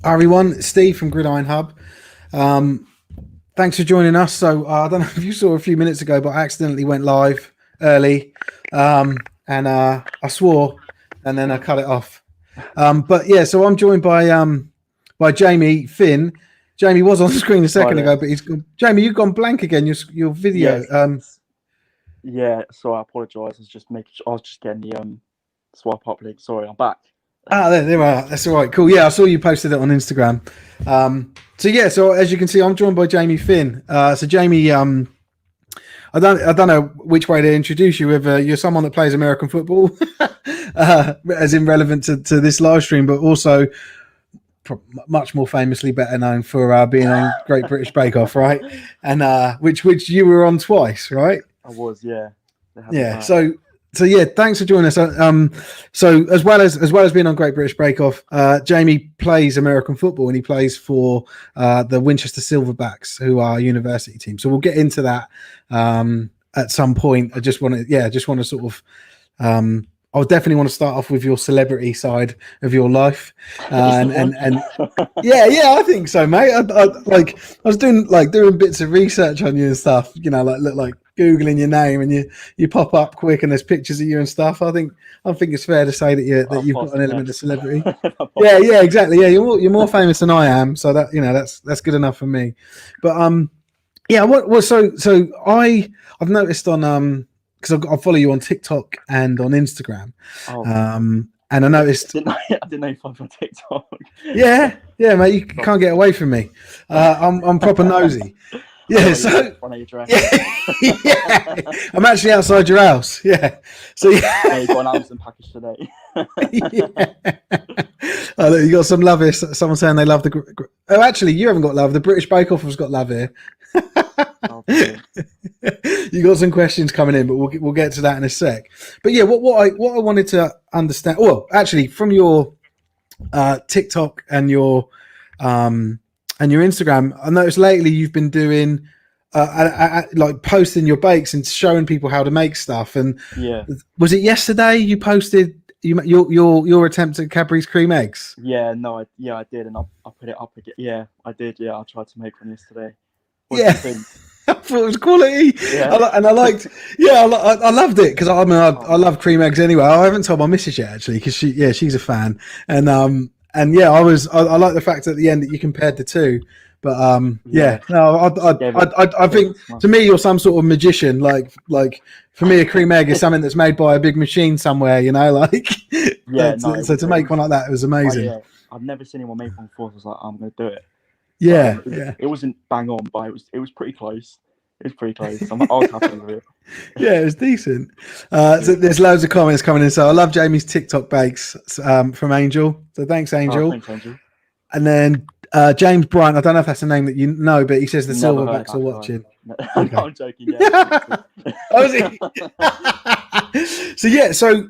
Hi everyone, it's Steve from Gridrion Hub. Um, Thanks for joining us. So I don't know if you saw a few minutes ago, but I accidentally went live early, and I swore, and then I cut it off. But yeah, so I'm joined by Jamie Finn. Jamie was on the screen a Hi second there. ago, but he's gone. Jamie, you've gone blank again. Your video. Yes. Yeah, sorry, I apologise. I was just getting the swipe up link. Sorry, I'm back. There we are. That's all right. Cool. Yeah, I saw you posted it on Instagram. So as you can see, I'm joined by Jamie Finn. So Jamie, I don't know which way to introduce you. Whether you're someone that plays American football, as in relevant to this live stream, but also much more famously better known for being on Great British Bake Off, right? And which you were on twice, right? I was, yeah. They had me Yeah. back. So yeah, thanks for joining us. So as well as being on Great British Bake Off, Jamie plays American football and he plays for the Winchester Silverbacks, who are a university team. So we'll get into that at some point. I just want to sort of. I would definitely want to start off with your celebrity side of your life, and yeah, I think so, mate. I was doing bits of research on you and stuff. You know, like googling your name, and you pop up quick, and there's pictures of you and stuff. I think it's fair to say that I'll you've got pass an the element of test. celebrity. Yeah, exactly. Yeah, you're more famous than I am, so that's good enough for me. But yeah, I've noticed on because I follow you on TikTok and on Instagram, Oh, and I noticed. I didn't know you found me on TikTok. Yeah, mate, you can't get away from me. I'm proper nosy. Yeah, so I know your dress. yeah, I'm actually outside your house. Yeah, so yeah, Yeah, you got an Amazon package today. yeah. Oh, look, you got some love here. Someone saying they love the. Oh, actually, you haven't got love. The British Bake Off has got love here. Oh, brilliant. You got some questions coming in, but we'll get to that in a sec. But yeah, what I wanted to understand. Well, actually, from your TikTok and your Instagram, I noticed lately you've been doing like posting your bakes and showing people how to make stuff. And Yeah. was it yesterday you posted your attempt at Cadbury's cream eggs? Yeah, no, I did, and I put it up again. Yeah, I did. Yeah, I tried to make one yesterday. What did Yeah. you think? I thought it was quality, Yeah. and I liked. Yeah, I loved it because I Oh, love cream eggs anyway. I haven't told my missus yet actually because she's a fan, and yeah, I like the fact at the end that you compared the two. But yeah. no, Just gave it, I gave it think a smash. to me you're some sort of magician. Like for me, a cream egg is something that's made by a big machine somewhere. You know, like Yeah, no, so to make one like that, it was amazing. yeah, I've never seen anyone make one before. So I was like, I'm gonna do it. But Yeah, yeah. it wasn't bang on, but it was pretty close. It was pretty close. I was happy with it. Yeah, it was decent. So there's loads of comments coming in. So I love Jamie's TikTok bakes from Angel. So thanks, Oh, Angel. thanks, Andrew. And then James Bryant. I don't know if that's a name that you know, but he says the Never heard Silverbacks are that guy. watching. No, Okay. I'm joking. Yeah. Oh, is he? So yeah. So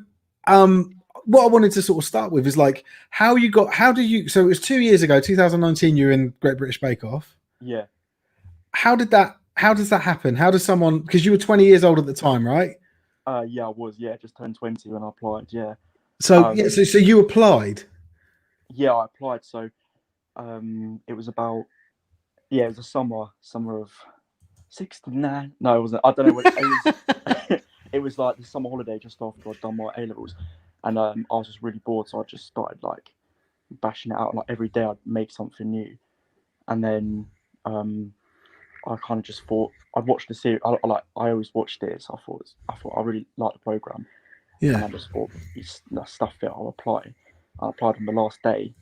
what I wanted to sort of start with is like how do you? So it was 2 years ago, 2019. You were in Great British Bake Off. Yeah. How does that happen? How does someone? Because you were 20 years old at the time, right? Yeah, I was. Yeah, just turned 20 when I applied. Yeah. So yeah. So you applied. Yeah, I applied. So it was about, yeah, it was a summer of 69. No, it wasn't. I don't know what it was. It was like the summer holiday just after I'd done my A levels, and I was just really bored, so I just started like bashing it out. Like every day, I'd make something new, and then I kind of just thought I'd watched the series. I always watched it, so I thought I really liked the program, and Yeah. I just thought that's stuff that I'll apply. I applied on the last day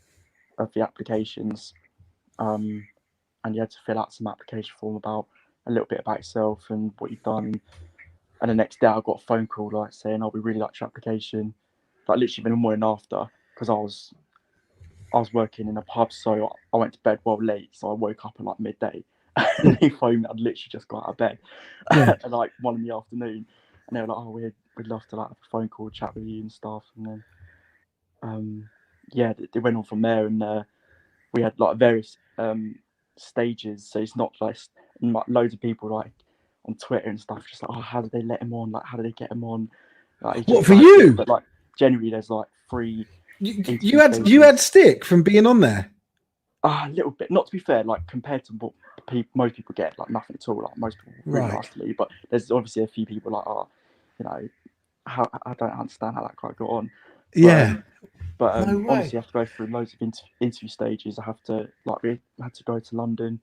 of the applications, and you had to fill out some application form about a little bit about yourself and what you've done. And the next day, I got a phone call like saying, "Oh, we really liked your application." Like literally the morning after, because I was working in a pub, so I went to bed well late, so I woke up at like midday. And they phoned me. I'd literally just got out of bed Yeah. at like 1 in the afternoon, and they were like, "Oh, we'd love to like have a phone call, chat with you and stuff." And then, yeah, they went on from there, and we had like various stages. So it's not like loads of people like on Twitter and stuff, just like, "Oh, how did they let him on? Like, how did they get him on?" Like, he What just for dragged it. you? But like, generally, there's like three You interview had stages. stick from being on there. A little bit. Not to be fair, like compared to what most people get, like nothing at all. Like most people really Right. ask to leave, but there's obviously a few people like, oh, you know, how I don't understand how that guy got on. But Yeah. No honestly, way. you have to go through loads of interview stages. I have to like we had to go to London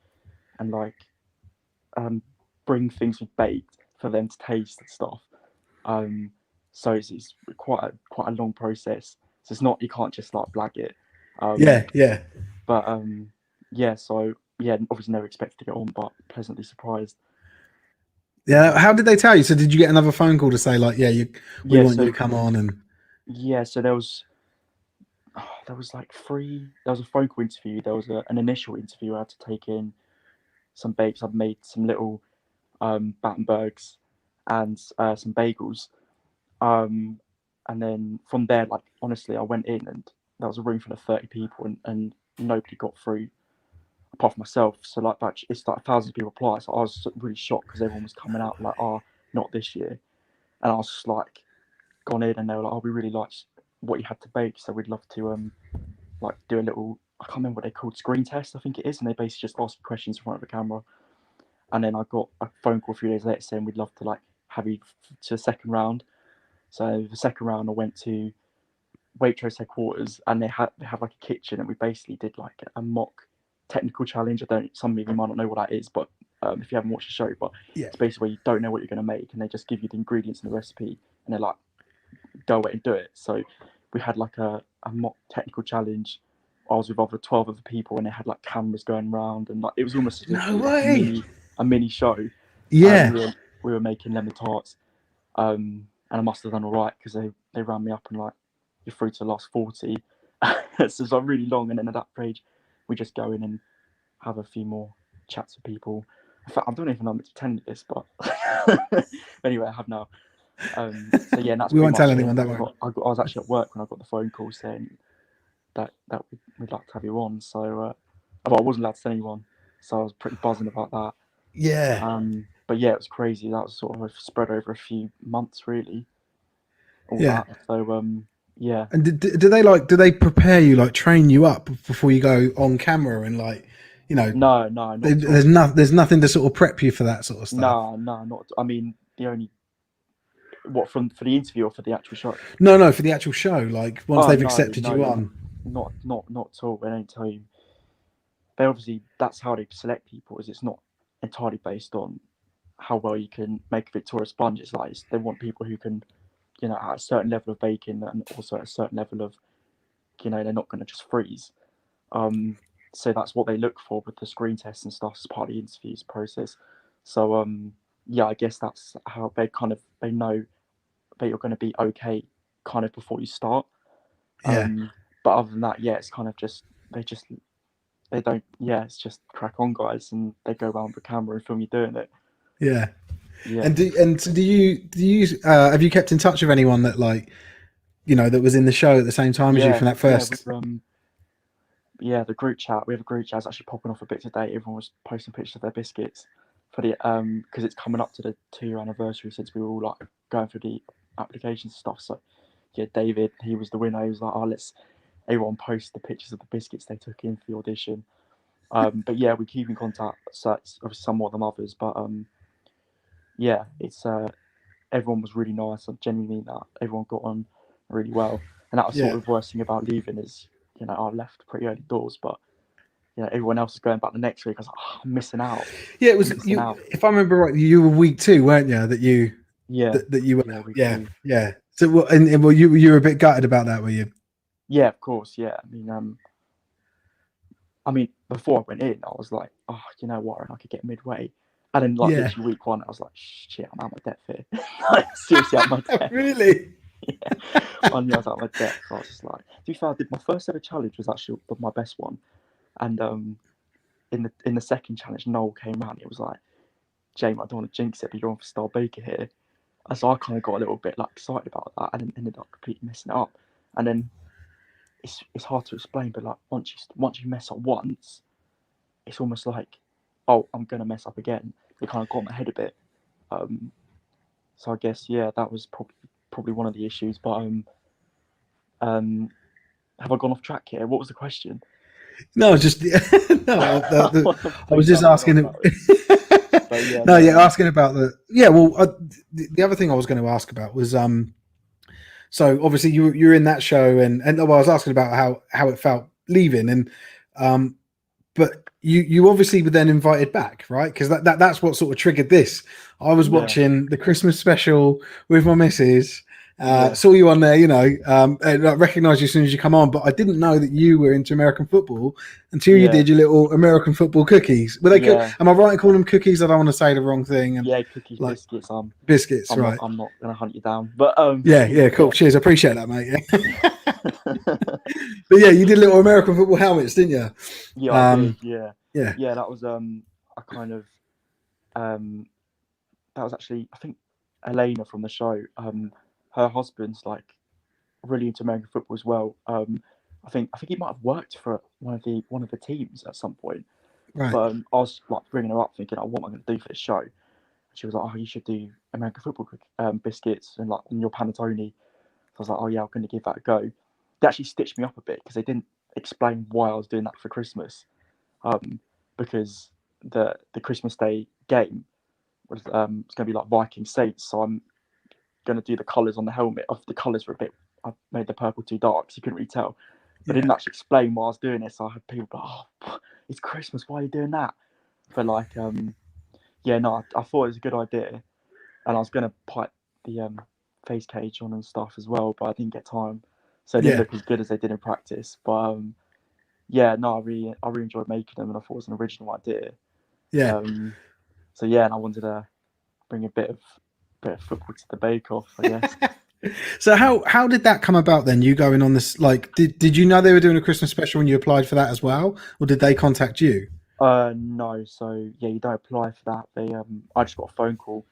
and like bring things we baked for them to taste and stuff. Um, so it's quite a long process. So it's not, you can't just like blag it. Um, Yeah. Yeah. but yeah, so yeah, obviously never expected to get on, but pleasantly surprised. Yeah. How did they tell you? So did you get another phone call to say like, yeah, we Yeah, want you so to come on and yeah, so there was like there was a phone call interview, there was an initial interview I had to take in some bakes. I've made some little Battenbergs and some bagels. Um, and then from there, like honestly, I went in and there was a room full of 30 people, and nobody got through apart from myself. So like that, it's like thousands of people apply. So I was really shocked because everyone was coming out like, oh, not this year. And I was just like, gone in, and they were like, oh, we really liked what you had to bake, so we'd love to like do a little, I can't remember what they called, screen test, I think it is, and they basically just ask you questions in front of the camera. And then I got a phone call a few days later saying we'd love to like have you to the second round. So the second round, I went to Waitrose headquarters, and they have like a kitchen, and we basically did like a mock technical challenge. I don't, some of you might not know what that is, but if you haven't watched the show, but yeah. it's basically where you don't know what you're going to make, and they just give you the ingredients and the recipe, and they're like, go away and do it. So we had like a mock technical challenge. I was with other 12 other people, and they had like cameras going around, and like it was almost as if No it was like way. a mini show. Yeah. We were making lemon tarts, and I must have done all right because they ran me up and like, you're through to the last 40. So it's like really long, and then at that stage, we just go in and have a few more chats with people. In fact, I don't even know I'm pretending this, but anyway, I have now. So yeah, and that's We pretty won't tell much it. anyone, don't worry. I was actually at work when I got the phone call saying that we'd like to have you on. So, but I wasn't allowed to tell anyone, so I was pretty buzzing about that. Yeah. But yeah, it was crazy. That was sort of spread over a few months, really. All Yeah. that. So, yeah. And do they prepare you, like train you up before you go on camera and like, you know, No, no, not at all. there's nothing to sort of prep you for that sort of stuff. No, no, not. I mean, the only what from for the interview or for the actual show. No, no, for the actual show, like once Oh they've no, accepted no, you on. not at all. They don't tell you. They obviously, that's how they select people. Is it's not entirely based on how well you can make a Victoria sponge. It's like they want people who can, at a certain level of baking, and also at a certain level of, they're not going to just freeze. So that's what they look for with the screen tests and stuff as part of the interviews process. So yeah, I guess that's how they know that you're going to be okay kind of before you start. Yeah. But other than that, yeah, it's kind of just they don't, yeah, it's just crack on, guys, and they go around with the camera and film you doing it. Yeah. Yeah, So do you have you kept in touch with anyone that like, that was in the show at the same time as you yeah, from that yeah. first? Yeah, the group chat. We have a group chat. It's actually popping off a bit today. Everyone was posting pictures of their biscuits for the because it's coming up to the 2-year anniversary since we were all like going through the applications and stuff. So yeah, David, he was the winner. He was like, oh, let's everyone post the pictures of the biscuits they took in for the audition. But yeah, we keep in contact. So it's obviously some more than others, but yeah, it's everyone was really nice. I genuinely mean that. Everyone got on really well, and that was sort Yeah. of the worst thing about leaving is I left pretty early doors, but everyone else is going back the next week. I was like, oh, I'm missing out. Yeah, it I'm was missing you. out. If I remember right, you were week 2, weren't you? Yeah, That you went yeah, out. week Yeah, 2. yeah. So, and well, you were a bit gutted about that, were you? Yeah, of course. Yeah, I mean, before I went in, I was like, oh, you know what? I could get midway. And then, like, Yeah. literally week 1, I was like, shit, I'm out of my depth here. Like, seriously, out of my depth. Really? Yeah, I knew I was out of my depth. I was just like, to be fair, I did my first ever challenge was actually my best one, and in the second challenge, Noel came round. He was like, Jamie, I don't want to jinx it, but you're on for Star Baker here. And so I kind of got a little bit like excited about that, and then ended up completely messing it up. And then it's hard to explain, but like once you mess up once, it's almost like, oh, I'm gonna mess up again. It kind of got in my head a bit. Um, so I guess yeah, that was probably one of the issues. But um, have I gone off track here? What was the question? No, just no. I was Please just don't go on asking. about it. But yeah, No, no, yeah, asking about the yeah. Well, the other thing I was going to ask about was so obviously you're in that show, and well, I was asking about how it felt leaving, and um, but you obviously were then invited back, right? Because that's what sort of triggered this. I was yeah, watching the Christmas special with my missus. yeah, Saw you on there, and I recognised you as soon as you come on, but I didn't know that you were into American football until you yeah, did your little American football cookies. Were they good? yeah, Am I right in calling them cookies? I don't want to say the wrong thing. And yeah. Cookies, like biscuits. biscuits, right? I'm not gonna hunt you down. But Yeah, yeah, cool. yeah, Cheers, I appreciate that, mate. yeah, Yeah. But yeah, you did little American football helmets, didn't you? yeah. I did. Um, Yeah, yeah, yeah. That was a kind of um, that was actually I think Elena from the show. Her husband's like really into American football as well. I think he might have worked for one of the teams at some point. right. But I was like bringing her up, thinking, "Oh, what am I going to do for this show?" She was like, "Oh, you should do American football biscuits and your panettone." So I was like, "Oh yeah, I'm going to give that a go." They actually stitched me up a bit because they didn't explain why I was doing that for Christmas. Because the Christmas Day game was it's going to be like Viking Saints, so I'm going to do the colours on the helmet. Of the colours were a bit, I made the purple too dark, so you couldn't really tell. But I Yeah, didn't actually explain why I was doing it, so I had people go, "Oh, it's Christmas. Why are you doing that?" But like, yeah, no, I thought it was a good idea, and I was going to pipe the face cage on and stuff as well, but I didn't get time, so it didn't yeah, look as good as they did in practice. But yeah, no, I really enjoyed making them, and I thought it was an original idea. yeah. Um, so yeah, and I wanted to bring a bit of football to the Bake Off, I guess. So how did that come about then? You going on this, like, did you know they were doing a Christmas special when you applied for that as well, or did they contact you? No, so yeah, you don't apply for that. I just got a phone call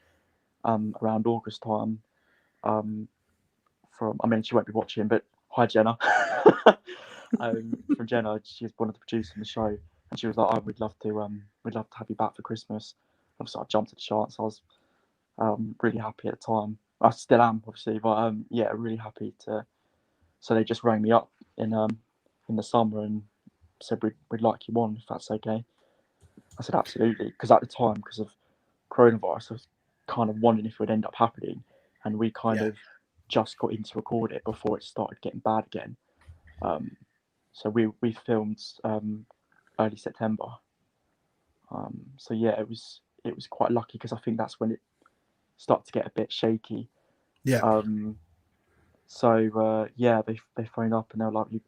around August time um, from. I mean, she won't be watching, but hi Jenna. From Jenna, she's one of the producers on the show, and she was like, "Oh, we'd love to have you back for Christmas." Obviously, I jumped at the chance. I was really happy at the time. I still am, obviously, but yeah, really happy to. So they just rang me up in the summer and said we'd like you on if that's okay. I said absolutely, because at the time, because of coronavirus, I was kind of wondering if it would end up happening, and we kind Yeah, of just got in to record it before it started getting bad again. Um, so we filmed early September. So yeah, it was quite lucky because I think that's when it started to get a bit shaky. yeah. Um, so yeah, they phoned up and they were like, "You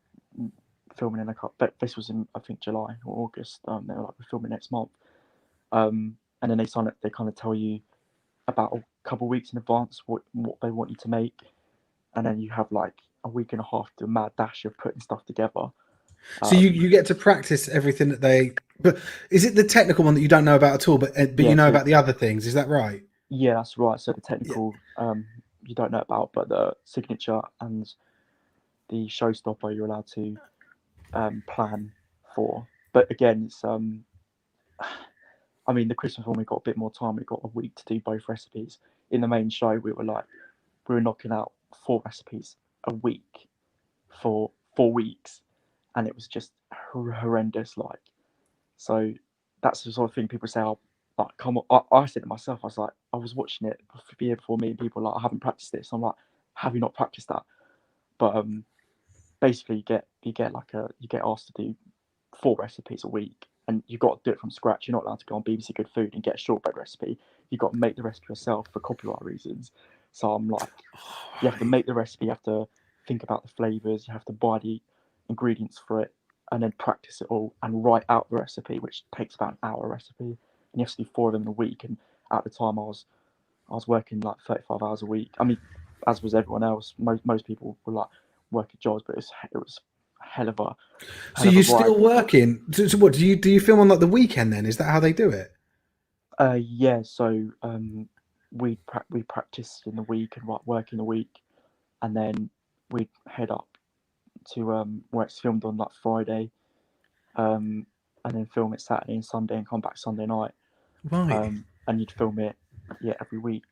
filming in a couple." But this was in I think July or August. They were like, "We're filming next month." And then they kind of tell you about a couple of weeks in advance what they want you to make, and then you have like a week and a half to a mad dash of putting stuff together. So you get to practice everything that they. But is it the technical one that you don't know about at all? But you Yeah, know so about the other things? Is that right? yeah, that's right. So the Yeah, technical you don't know about, but the signature and the showstopper you're allowed to plan for. But again, it's I mean, the Christmas one we got a bit more time. We got a week to do both recipes. In the main show, we were knocking out 4 recipes a week for 4 weeks, and it was just horrendous. Like, so that's the sort of thing people say. "Oh, like, come on!" I said to myself, I was like, I was watching it the year before me, and people were like, "I haven't practiced this." I'm like, "Have you not practiced that?" But basically, you get you get asked to do 4 recipes a week, and you've got to do it from scratch. You're not allowed to go on BBC Good Food and get a shortbread recipe. You've got to make the recipe yourself for copyright reasons. So I'm like, you have to make the recipe, you have to think about the flavors, you have to buy the ingredients for it, and then practice it all and write out the recipe, which takes about an hour recipe. And you have to do 4 of them in a week. And at the time, I was working like 35 hours a week. I mean, as was everyone else. Most people were like working jobs, but it was a So hell of a you're still grind. working. So what do you film on like the weekend then? Is that how they do it? Yeah, so we practiced in the week and work in the week, and then we'd head up to where it's filmed on like Friday, um, and then film it Saturday and Sunday and come back Sunday night, Right. and you'd film it yeah every week.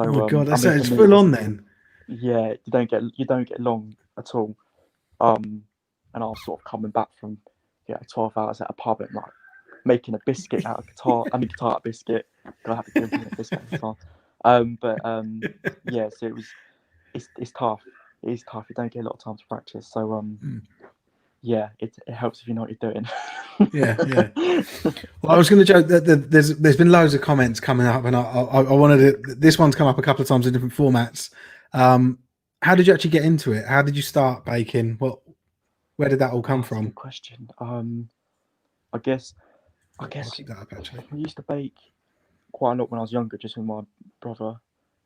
Oh my So god, I that's mean for it's me it full was on then. yeah you don't get long at all. Um, and I was sort of coming back from 12 hours at a pub and like making a biscuit out of guitar. I mean, guitar out of biscuit. I have to give me a biscuit out of guitar. Yeah, so it's tough. It is tough. You don't get a lot of time to practice. So yeah, it helps if you know what you're doing. Yeah. Well, I was going to joke that there's been loads of comments coming up, and I wanted to. This one's come up a couple of times in different formats. How did you actually get into it? How did you start baking? Where did that all come That's a from? good question. I guess I'll keep that up actually. we used to bake quite a lot when I was younger, just with my brother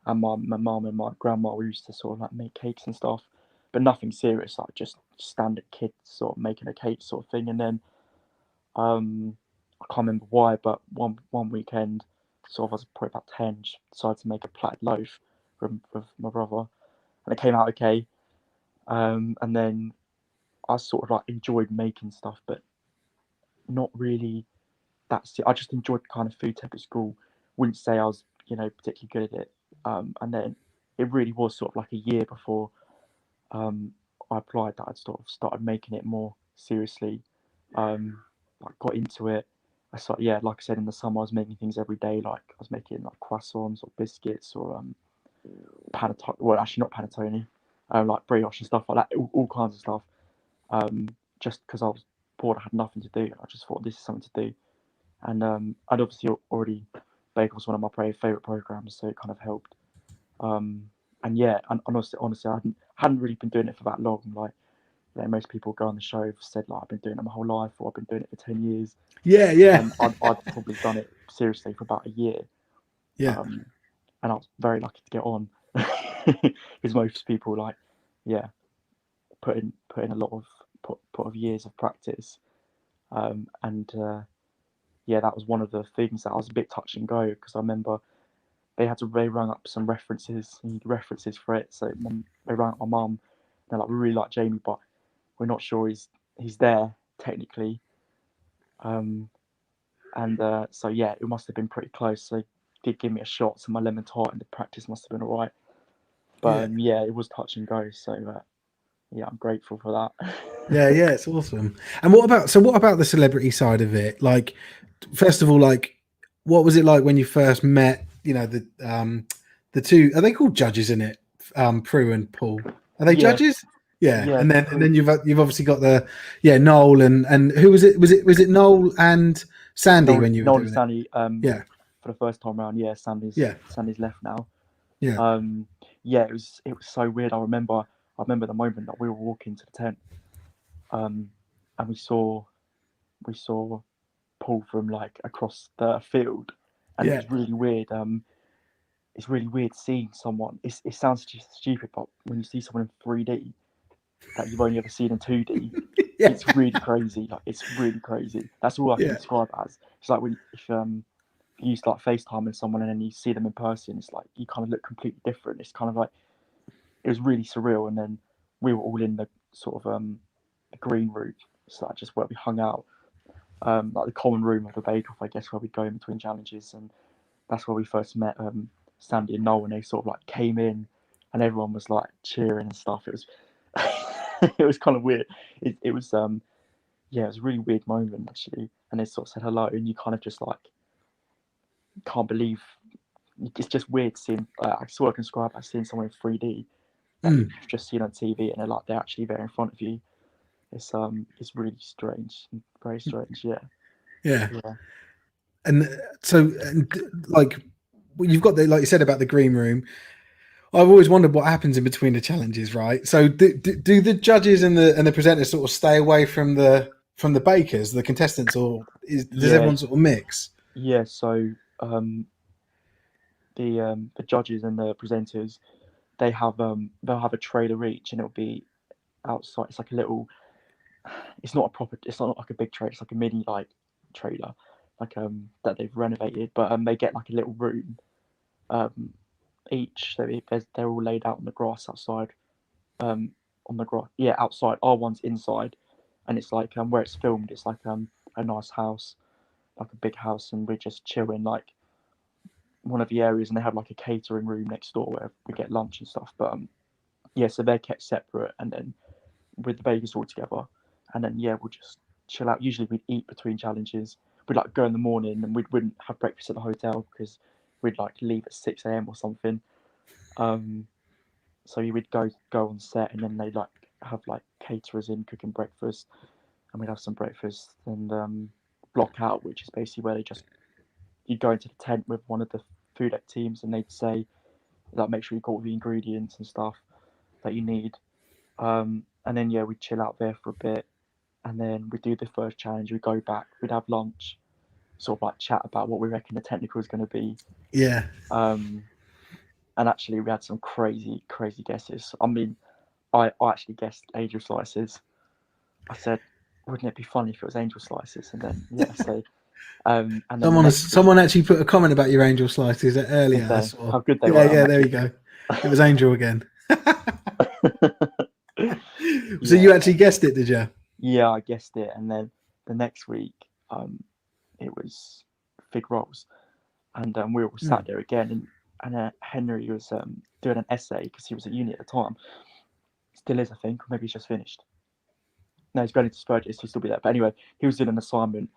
and my mum and my grandma. We used to sort of like make cakes and stuff, but nothing serious, like just standard kids sort of making a cake sort of thing. And then I can't remember why, but one weekend, sort of I was probably about 10, just decided to make a platted loaf with my brother, and it came out okay. And then I sort of like enjoyed making stuff, but not really. That's it. I just enjoyed the kind of food tech at school. Wouldn't say I was, particularly good at it. And then it really was sort of like a year before I applied that I'd sort of started making it more seriously. Like got into it. I started, yeah, like I said, in the summer I was making things every day. Like I was making like croissants or biscuits or panettone. Well, actually not panettone. Like brioche and stuff like that. All kinds of stuff. Just because I was bored, I had nothing to do. I just thought this is something to do. And I'd obviously already Baker was one of my favourite programs, so it kind of helped. And yeah, and honestly, I hadn't really been doing it for that long. Like, most people go on the show have said like I've been doing it my whole life, or I've been doing it for 10 years. Yeah. And I'd probably done it seriously for about a year. Yeah. And I was very lucky to get on, because most people put in a lot of years of practice. Yeah, that was one of the things that I was a bit touch and go, because I remember they rang up some references for it. So they rang up my mum. They're like, we really like Jamie, but we're not sure he's there technically. So yeah, it must have been pretty close. So they did give me a shot. So my lemon tart and the practice must have been all right. But yeah, it was touch and go. So yeah, I'm grateful for that. Yeah, it's awesome. And what about the celebrity side of it? Like, first of all, like, what was it like when you first met? The two, are they called judges in it? Prue and Paul. Are they Yeah, judges? Yeah, yeah. and then you've obviously got Noel and who was it? Was it Noel and Sandy when you were Noel and doing it? Sandy. Yeah, For the first time around, yeah, Sandy's left now. yeah, Yeah, it was so weird. I remember the moment that we were walking to the tent, and we saw Paul from like across the field, and it yeah, was really weird. It's really weird seeing someone. It sounds just stupid, but when you see someone in 3D that you've only ever seen in 2D, yeah, it's really crazy. Like it's really crazy. That's all I can yeah, describe it as. It's like if you use like FaceTime with someone and then you see them in person, it's like you kind of look completely different. It's kind of like, it was really surreal. And then we were all in the sort of the green room, so just where we hung out, like the common room of the Bake Off, I guess, where we go in between challenges, and that's where we first met Sandy and Noel, and they sort of like came in, and everyone was like cheering and stuff. It was it was kind of weird. It was yeah, it was a really weird moment actually, and they sort of said hello, and you kind of just like can't believe. It's just weird seeing. I sort of can describe as seeing someone in 3D that you've just seen on TV, and they're actually there in front of you. It's really strange, very strange. Yeah. yeah. And so, like, you've got like you said about the green room. I've always wondered what happens in between the challenges, right? So, do the judges and the presenters sort of stay away from the bakers, the contestants, or does Yeah, everyone sort of mix? yeah. So the judges and the presenters, they'll have a trailer each, and it'll be outside. It's like a little. It's not like a big trailer. It's like a mini like trailer, like that they've renovated. But they get like a little room each. So they're all laid out on the grass outside. On the grass, yeah, outside. Our one's inside, and it's like where it's filmed. It's like a nice house, like a big house, and we're just chilling like one of the areas, and they have like a catering room next door where we get lunch and stuff. But yeah, so they're kept separate, and then with the babies all together. and then we'll just chill out. Usually we'd eat between challenges. We'd like go in the morning, and we wouldn't have breakfast at the hotel because we'd like leave at 6 a.m. or something. So you would go on set, and then they like have like caterers in cooking breakfast, and we'd have some breakfast and block out, which is basically where you'd go into the tent with one of the food ec teams, and they'd say like make sure you got all the ingredients and stuff that you need. And then we'd chill out there for a bit, and then we'd do the first challenge. We'd go back, we'd have lunch, sort of like chat about what we reckon the technical is going to be. Yeah. And actually, we had some crazy guesses. I mean, I actually guessed angel slices. I said, wouldn't it be funny if it was angel slices? And then so. And then someone actually put a comment about your angel slices earlier. How good they were. Yeah, there you go. It was angel again. So you actually guessed it, did you? Yeah, I guessed it. And then the next week, it was fig rolls, and we all sat there again, and Henry was doing an essay because he was at uni at the time. Still is, I think, or maybe he's just finished. No, he's going into Spurgis. He'll still be there. But anyway, he was doing an assignment,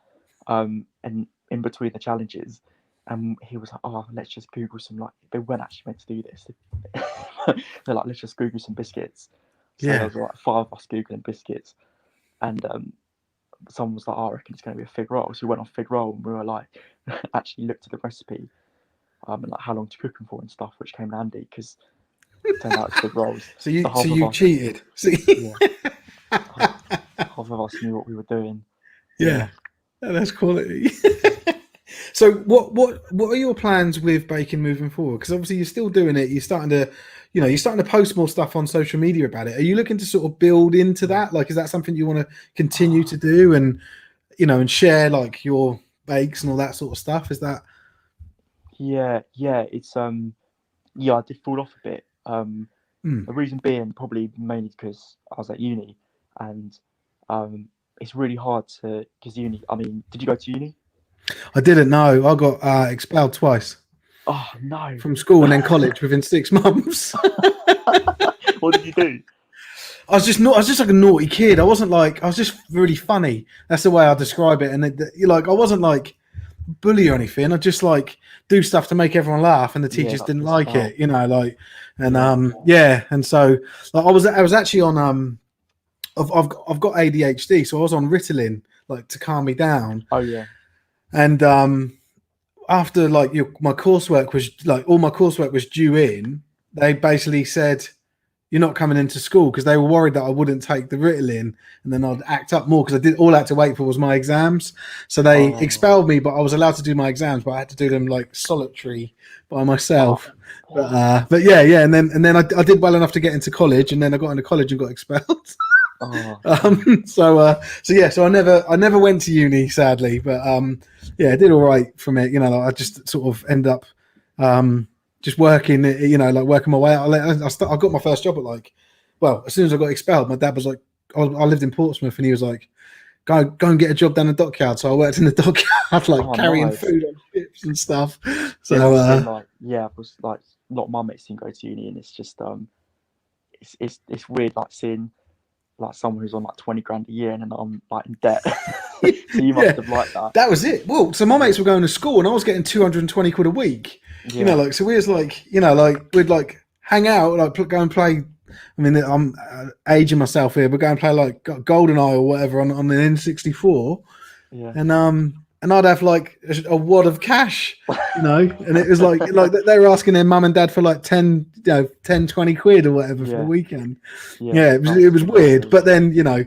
and in between the challenges, and he was like, "Oh, let's just Google some like." They weren't actually meant to do this. They're like, "Let's just Google some biscuits." So there was like 5 of us Googling biscuits, and someone was like, "Oh, I reckon it's going to be a fig roll." So we went on fig roll, and we were like, actually looked at the recipe, and like how long to cook them for and stuff, which came handy because it turned out it's fig rolls. So you cheated. Half of us knew what we were doing. Yeah. That's quality. So what are your plans with baking moving forward? Because obviously you're still doing it. You're starting to post more stuff on social media about it. Are you looking to sort of build into that? Like, is that something you want to continue to do and share like your bakes and all that sort of stuff? Is that? Yeah. It's I did fall off a bit. The reason being probably mainly because I was at uni, and it's really hard because uni. I mean, did you go to uni? I didn't know. I got expelled twice. Oh no! From school and then college within 6 months. What did you do? I was just like a naughty kid. I was just really funny. That's the way I describe it. And I wasn't like bully or anything. I just like do stuff to make everyone laugh, and the teachers didn't like it, and so like, I was actually on I've got ADHD, so I was on Ritalin like to calm me down. Oh yeah. And after like my coursework was like all my coursework was due in, they basically said you're not coming into school because they were worried that I wouldn't take the Ritalin and then I'd act up more because all I had to wait for was my exams. So they expelled me, but I was allowed to do my exams, but I had to do them like solitary by myself. But yeah, and then I did well enough to get into college, and then I got into college and got expelled. So I never went to uni, sadly, but I did all right from it. I just sort of end up just working, working my way out. I got my first job at as soon as I got expelled, my dad was like, I lived in Portsmouth, and he was like, go and get a job down the dockyard. So I worked in the dockyard, carrying food on ships and stuff. So it was like a lot of my mates didn't go to uni, and it's just it's weird like seeing like someone who's on like 20 grand a year, and then I'm like in debt. So you must have liked that. That was it. Well, so my mates were going to school, and I was getting 220 quid a week. Yeah. So we was like, we'd like hang out, like go and play. I mean, I'm aging myself here, but go and play like GoldenEye or whatever on an N64. Yeah. And I'd have like a wad of cash, and it was like they were asking their mum and dad for like 10, 20 quid or whatever for the weekend. Yeah, it was weird. But then, I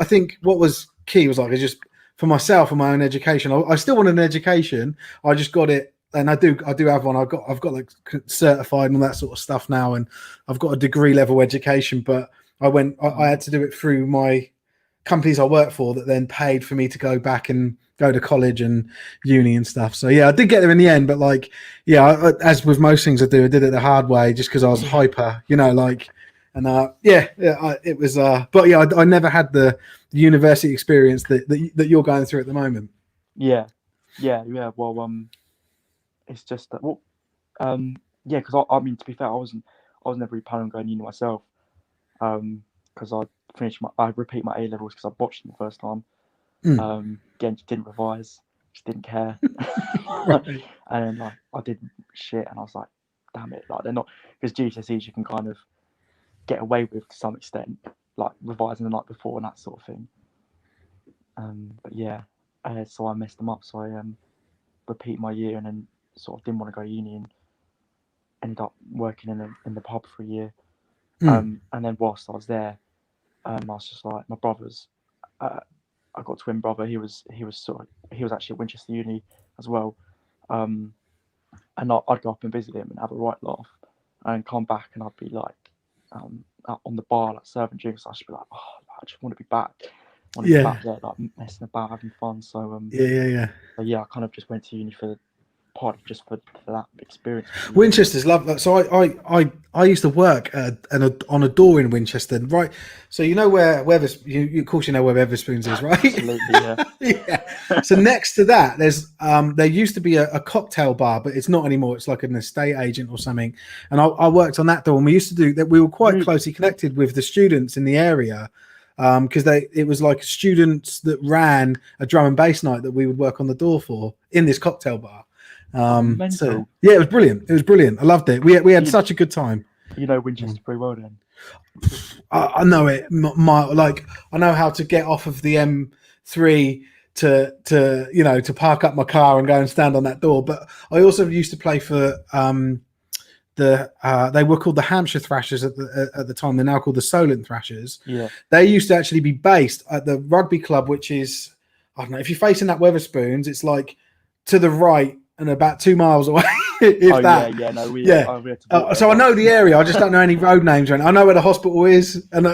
think what was key was like, it's just for myself and my own education. I still wanted an education. I just got it. And I do have one. I've got like certified and all that sort of stuff now. And I've got a degree level education, but I had to do it through my companies I work for that then paid for me to go back and go to college and uni and stuff. So I did get there in the end, but as with most things I did it the hard way just because I was hyper, it was, I never had the university experience that you're going through at the moment. Yeah. Well, it's just that, because I mean, to be fair, I was never really planning on going uni myself, because I repeat my A levels because I botched them the first time. Again, just didn't revise, just didn't care. Right. And then I did shit, and I was like, damn it, they're not, because GCSEs you can kind of get away with to some extent, revising the night before and that sort of thing. But yeah, so I messed them up. So I repeat my year, and then sort of didn't want to go uni, and ended up working in the pub for a year. And then whilst I was there, I was just like, my brothers. I got a twin brother. He was actually at Winchester Uni as well. And I'd go up and visit him and have a right laugh, and come back and I'd be like, on the bar serving drinks. I'd just be like, oh, I just want to be back. I want to be back there, messing about, having fun. So Yeah. So yeah, I kind of just went to uni for that experience. Winchester's lovely. So I used to work on a door in Winchester, right? So you know where of course you know where Weatherspoons is, right? Absolutely, yeah. Yeah. So next to that, there's there used to be a cocktail bar, but it's not anymore. It's like an estate agent or something. And I worked on that door, and we used to do that. We were quite closely connected with the students in the area. Because it was like students that ran a drum and bass night that we would work on the door for in this cocktail bar. So yeah, it was brilliant. I loved it. We had such a good time. You know Winchester pretty well then. I know it. I know how to get off of the M3 to park up my car and go and stand on that door. But I also used to play for they were called the Hampshire Thrashers at the time. They're now called the Solent Thrashers. Yeah. They used to actually be based at the rugby club, which is, I don't know, if you're facing that Weatherspoons, it's like to the right and about 2 miles away. So I know the area. I just don't know any road names. I know where the hospital is, and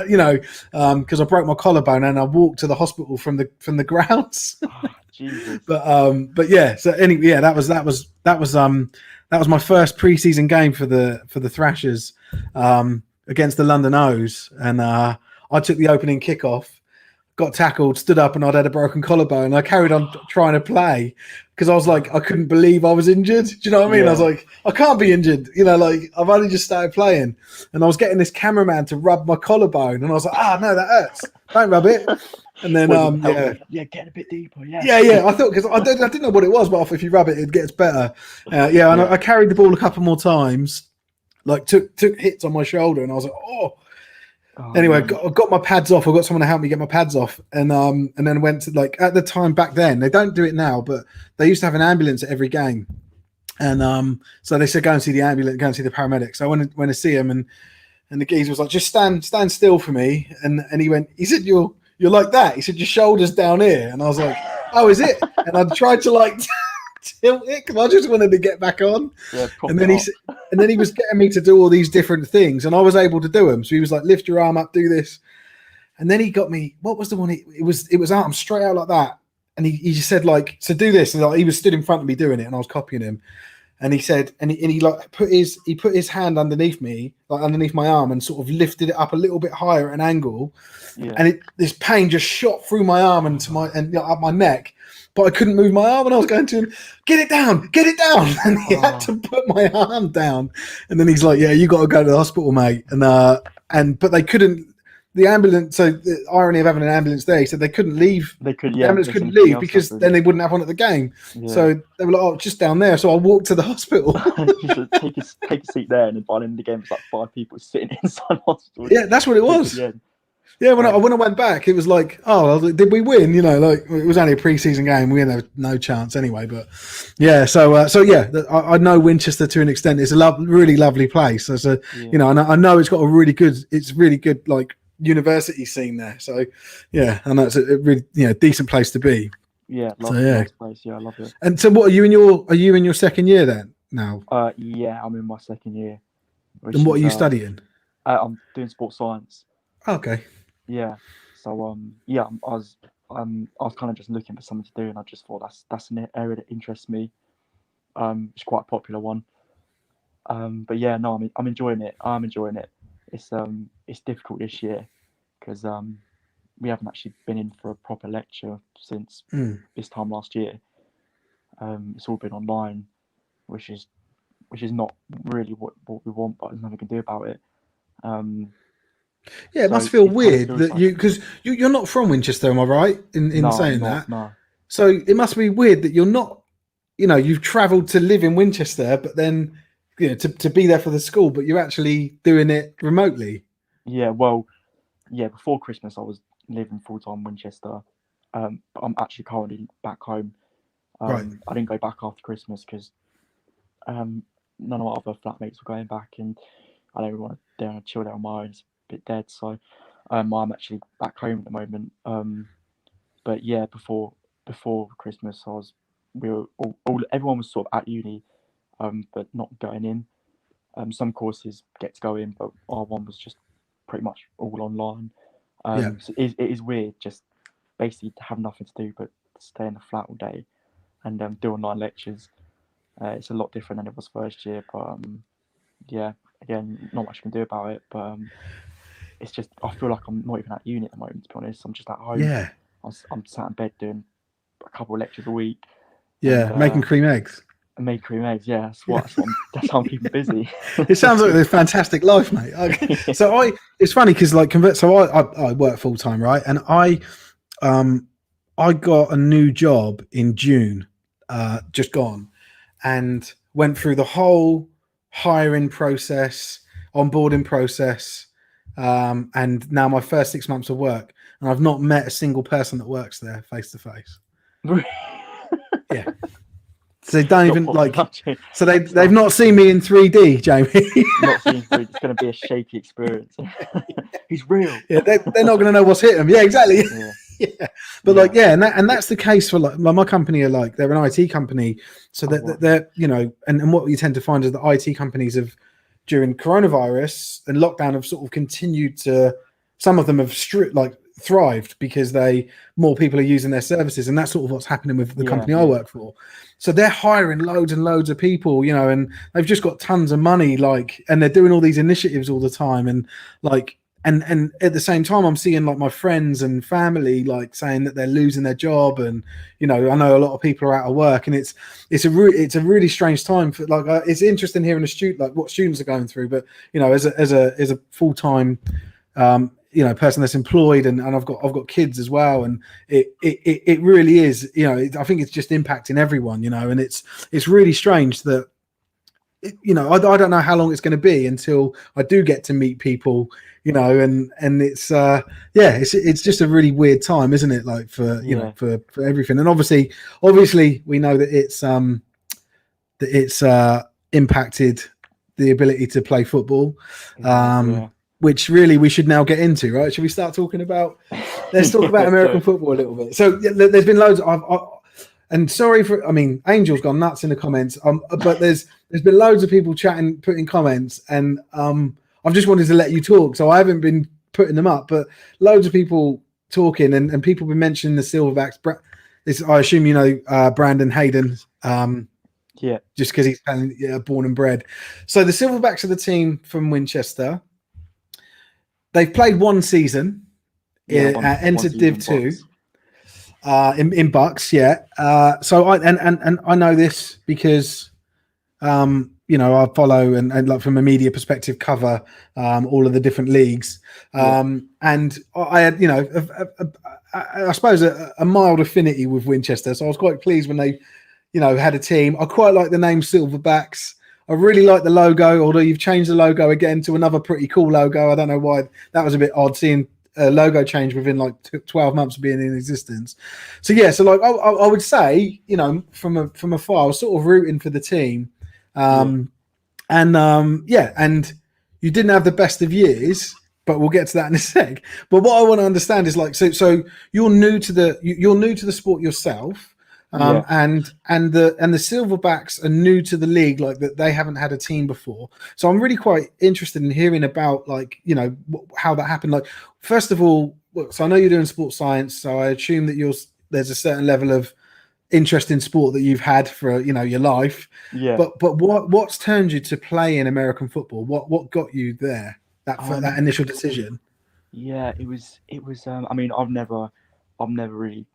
because I broke my collarbone and I walked to the hospital from the grounds. Oh, Jesus. But yeah. So anyway, yeah, that was my first pre-season game for the Thrashers against the London O's, and I took the opening kickoff. Got tackled, stood up, and I'd had a broken collarbone. I carried on trying to play because I was like, I couldn't believe I was injured. Do you know what I mean? Yeah. I was like, I can't be injured. I've only just started playing, and I was getting this cameraman to rub my collarbone, and I was like, no, that hurts. Don't rub it. And then, get a bit deeper. Yeah. I thought because I didn't know what it was, but I thought if you rub it, it gets better. And I carried the ball a couple more times, took hits on my shoulder, and I was like, oh. Anyway, I got my pads off. I got someone to help me get my pads off, and then went to at the time back then. They don't do it now, but they used to have an ambulance at every game, and so they said go and see the ambulance, go and see the paramedics. So I went to see him, and the geezer was like, just stand still for me, and he said you're like that. He said your shoulders down here, and I was like, oh, is it? And I tried to tilt it because I just wanted to get back on. Yeah, and then he was getting me to do all these different things, and I was able to do them. So he was like, lift your arm up, do this, and then he got me. What was the one? It was arm straight out like that, and he just said so do this. And he was stood in front of me doing it, and I was copying him. And he said, and he put his hand underneath me, underneath my arm, and sort of lifted it up a little bit higher at an angle. Yeah. And this pain just shot through my arm and up my neck. But I couldn't move my arm, and I was going to him, get it down. And he had to put my arm down. And then he's like, yeah, you got to go to the hospital, mate. But they couldn't, the ambulance, so the irony of having an ambulance there, he said they couldn't leave. The ambulance couldn't leave because then they wouldn't have one at the game. Yeah. So they were like, oh, just down there. So I walked to the hospital. You should take a seat there, and then by the end of the game, it was like 5 people sitting inside the hospital. Yeah, that's what it was. Yeah, when I went back, it was like, did we win? It was only a pre-season game. We had no chance anyway. But yeah, I know Winchester to an extent. It's a really lovely place. I know it's got a really good university scene there. So yeah, and that's a really decent place to be. Yeah, nice place. Yeah, I love it. And so, what are you in your second year then now? Yeah, I'm in my second year. And what are you studying? I'm doing sports science. Okay. Yeah, so I was kind of just looking for something to do, and I just thought that's an area that interests me. It's quite a popular one. But yeah, no, I'm enjoying it. I'm enjoying it. It's difficult this year because we haven't actually been in for a proper lecture since this time last year. It's all been online, which is not really what we want, but there's nothing we can do about it. Yeah, it So must feel it kind of weird feels that like because you're not from Winchester, am I right in no, I'm saying not. that? No. So it must be weird that you're not, you've travelled to live in Winchester, but then, to be there for the school, but you're actually doing it remotely. Yeah. Well, yeah. Before Christmas, I was living full time in Winchester. But I'm actually currently back home. Right. I didn't go back after Christmas because none of my other flatmates were going back, and I don't really want to chill there on my own. It's a bit dead. So I'm actually back home at the moment. But yeah, before Christmas, we were everyone was sort of at uni, but not going in. Some courses get to go in, but our one was just pretty much all online. Yeah. So it is weird, just basically to have nothing to do but stay in the flat all day and do online lectures. It's a lot different than it was first year, but yeah, again, not much you can do about it. But it's just I feel like I'm not even at uni at the moment. To be honest, I'm just at home. Yeah. I'm sat in bed doing a couple of lectures a week and Yeah. Making cream eggs. make cream eggs. Yeah, Yeah. that's how I'm keeping busy. It sounds like a fantastic life, mate. It's funny because I work full time, right? And I got a new job in June, just gone, and went through the whole hiring process, onboarding process, and now my first 6 months of work, and I've not met a single person that works there face to face. Yeah. So they don't even So they've not seen me in 3D, Jamie. Not seeing through. It's going to be a shaky experience. He's real. Yeah, they're not going to know what's hit them. Yeah, exactly. Yeah. Yeah, but that's the case for like my company are like they're an IT company, so that they're and what you tend to find is that IT companies have during coronavirus and lockdown have sort of continued to, some of them have thrived because more people are using their services, and that's sort of what's happening with the company I work for. So they're hiring loads and loads of people, and they've just got tons of money, and they're doing all these initiatives all the time, and and at the same time, I'm seeing like my friends and family saying that they're losing their job, and I know a lot of people are out of work, and it's a really strange time for it's interesting hearing what students are going through, but as a full time person that's employed, and I've got kids as well, and it really is I think it's just impacting everyone, and it's really strange that. I don't know how long it's going to be until I do get to meet people, and it's it's just a really weird time, isn't it? Like for everything, and obviously we know that it's impacted the ability to play football, which really we should now get into, right? Should we start talking about? Let's talk about American football a little bit. So there's been loads. And sorry Angel's gone nuts in the comments. But there's been loads of people putting comments, and I've just wanted to let you talk, so I haven't been putting them up. But loads of people talking, and people have been mentioning the Silverbacks. I assume Brandon Hayden, just because he's born and bred. So the Silverbacks are the team from Winchester. They've played one season, entered Div 2. In Bucks, so I know this because I follow and like from a media perspective cover all of the different leagues, and I had I suppose a mild affinity with Winchester, so I was quite pleased when they had a team. I quite like the name Silverbacks. I really like the logo, although you've changed the logo again to another pretty cool logo. I don't know why that was a bit odd seeing a logo change within 12 months of being in existence. So I would say from afar I was sort of rooting for the team, and you didn't have the best of years, but we'll get to that in a sec. But what I want to understand is so you're new to the sport yourself, and the Silverbacks are new to the league, that they haven't had a team before. So I'm really quite interested in hearing about how that happened. First of all, so I know you're doing sports science, so I assume that there's a certain level of interest in sport that you've had for your life. Yeah. But what's turned you to play in American football? What got you there? That initial decision. Yeah, it was. I've never really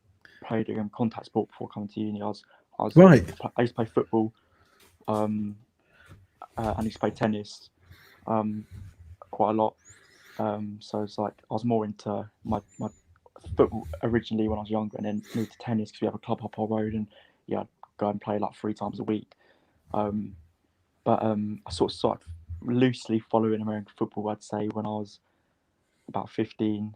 played a contact sport before coming to uni. I used to play football, and I used to play tennis, quite a lot. So it's like I was more into my football originally when I was younger, and then moved to tennis because we have a club up our road, and yeah, I'd go and play like 3 times a week. But I sort of started loosely following American football, I'd say, when I was about 15.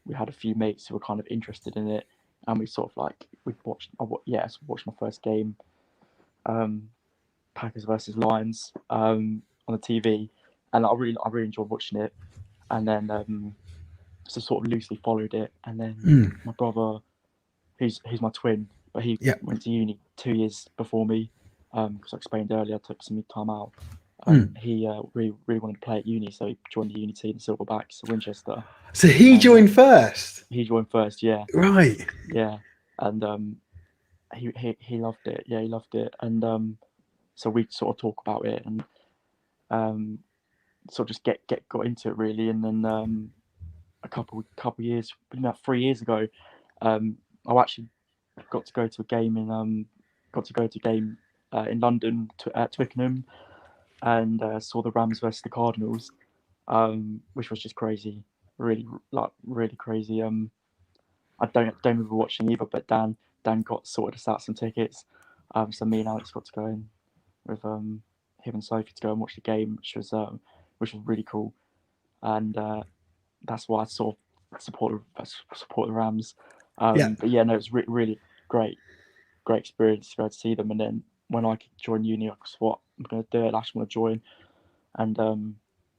We had a few mates who were kind of interested in it, and we sort of like we watched. Watched my first game, Packers versus Lions, on the TV, and I really enjoyed watching it. And then so sort of loosely followed it, and then my brother, who's my twin, but he went to uni 2 years before me, because I explained earlier I took some time out. He really wanted to play at uni, so he joined the uni team, the Silverbacks, Winchester. So he joined first. He joined first, yeah. Right. Yeah, and he loved it. Yeah, he loved it, and so we sort of talk about it, and sort of just got into it really, and then a couple years, about 3 years ago, I actually got to go to a game in London at Twickenham, and saw the Rams versus the Cardinals, which was just crazy, really crazy. I don't remember watching either, but Dan got sorted us out some tickets, so me and Alex got to go in with him and Sophie to go and watch the game, which was really cool, and that's why I sort of support the Rams. But yeah, no, it was really great experience to go to see them, and then when I could join uni, I thought I'm going to do it. I actually want to join, and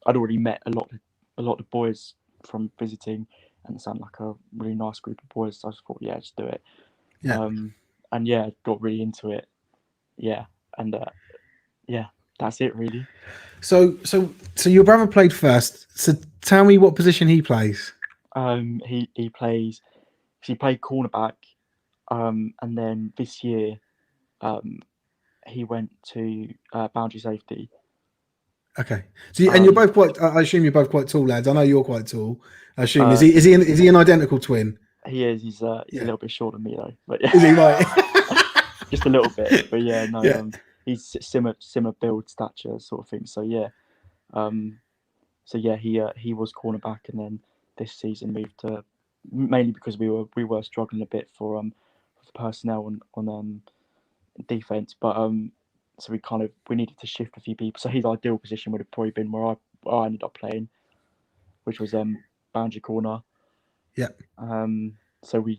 I'd already met a lot of the boys from visiting, and it sounded like a really nice group of boys. So I just thought, yeah, just do it. And yeah, got really into it. Yeah, and yeah, that's it really. So your brother played first. So tell me what position he plays. He played cornerback, and then this year, he went to boundary safety. Okay. So and you're both quite. I assume you're both quite tall lads. I know you're quite tall. I assume is he an identical twin? He is. He's a little bit shorter than me though. But yeah. Is he right? Just a little bit, but yeah, no. He's similar build, stature, sort of thing. So yeah, he was cornerback, and then this season moved to, mainly because we were struggling a bit for personnel on defense, but so we needed to shift a few people. So his ideal position would have probably been where I ended up playing, which was boundary corner. Yeah. So I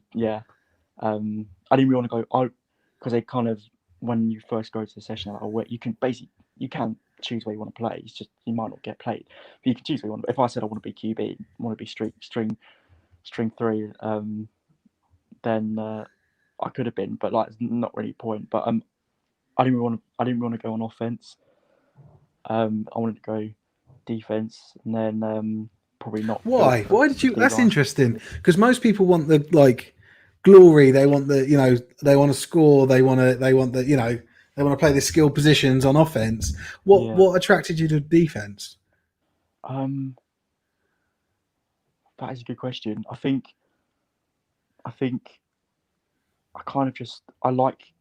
didn't really want to go because they kind of, when you first go to the session, you can choose where you want to play. It's just you might not get played, but you can choose where you want. If I said I want to be QB, I want to be string 3, then I could have been, but like it's not really a point. But I didn't want to go on offense. I wanted to go defense, and then probably not. Why? Why did you? That's interesting, because most people want the glory. They want they want to score. They want to play the skill positions on offense. What attracted you to defense? That is a good question. I think I kind of just I like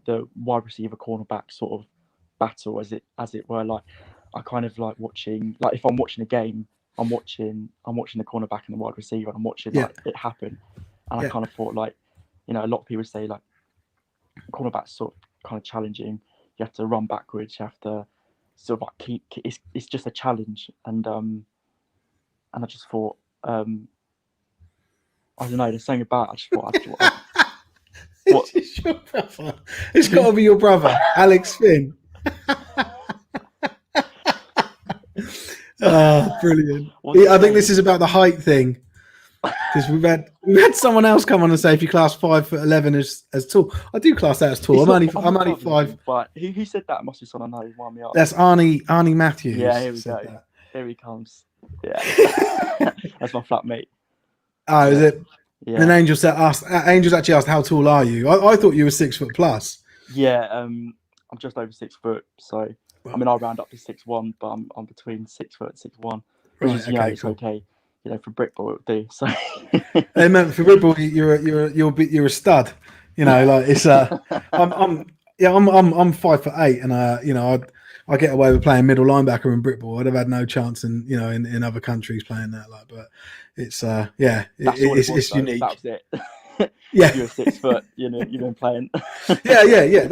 the wide receiver cornerback sort of battle, as it were. Like I kind of like watching, like if I'm watching a game, I'm watching the cornerback and the wide receiver, and I'm watching like it happen. And I kind of thought, like, a lot of people say like cornerback's sort of kind of challenging. You have to run backwards. You have to sort of like keep. It's just a challenge, and I just thought, I don't know. There's something about it. I just thought. What? It's your brother. It's got to be your brother, Alex Finn. Brilliant. I think this is about the height thing, because we've had someone else come on and say if you class 5'11" as tall. I do class that as tall. I'm only 5. But who said that? It must be someone I know. Wind me up. That's Arnie Matthews. Yeah, here we go. That. Here he comes. Yeah, that's my flatmate. Oh, is it? Yeah. And Angel's actually asked, how tall are you? I thought you were 6 foot plus. Yeah, I'm just over 6 foot. So I mean, I'll round up to 6'1", but I'm between 6 foot and 6'1", which is it's cool. Okay. For brickball it would do. So. Hey man, for brickball you're a stud. Like it's I'm 5'8", and I I get away with playing middle linebacker in Britball. I'd have had no chance in other countries playing that. Like, but it's That's all it was, it's though. unique. That was it. Yeah, You're 6 foot. You've been playing. yeah.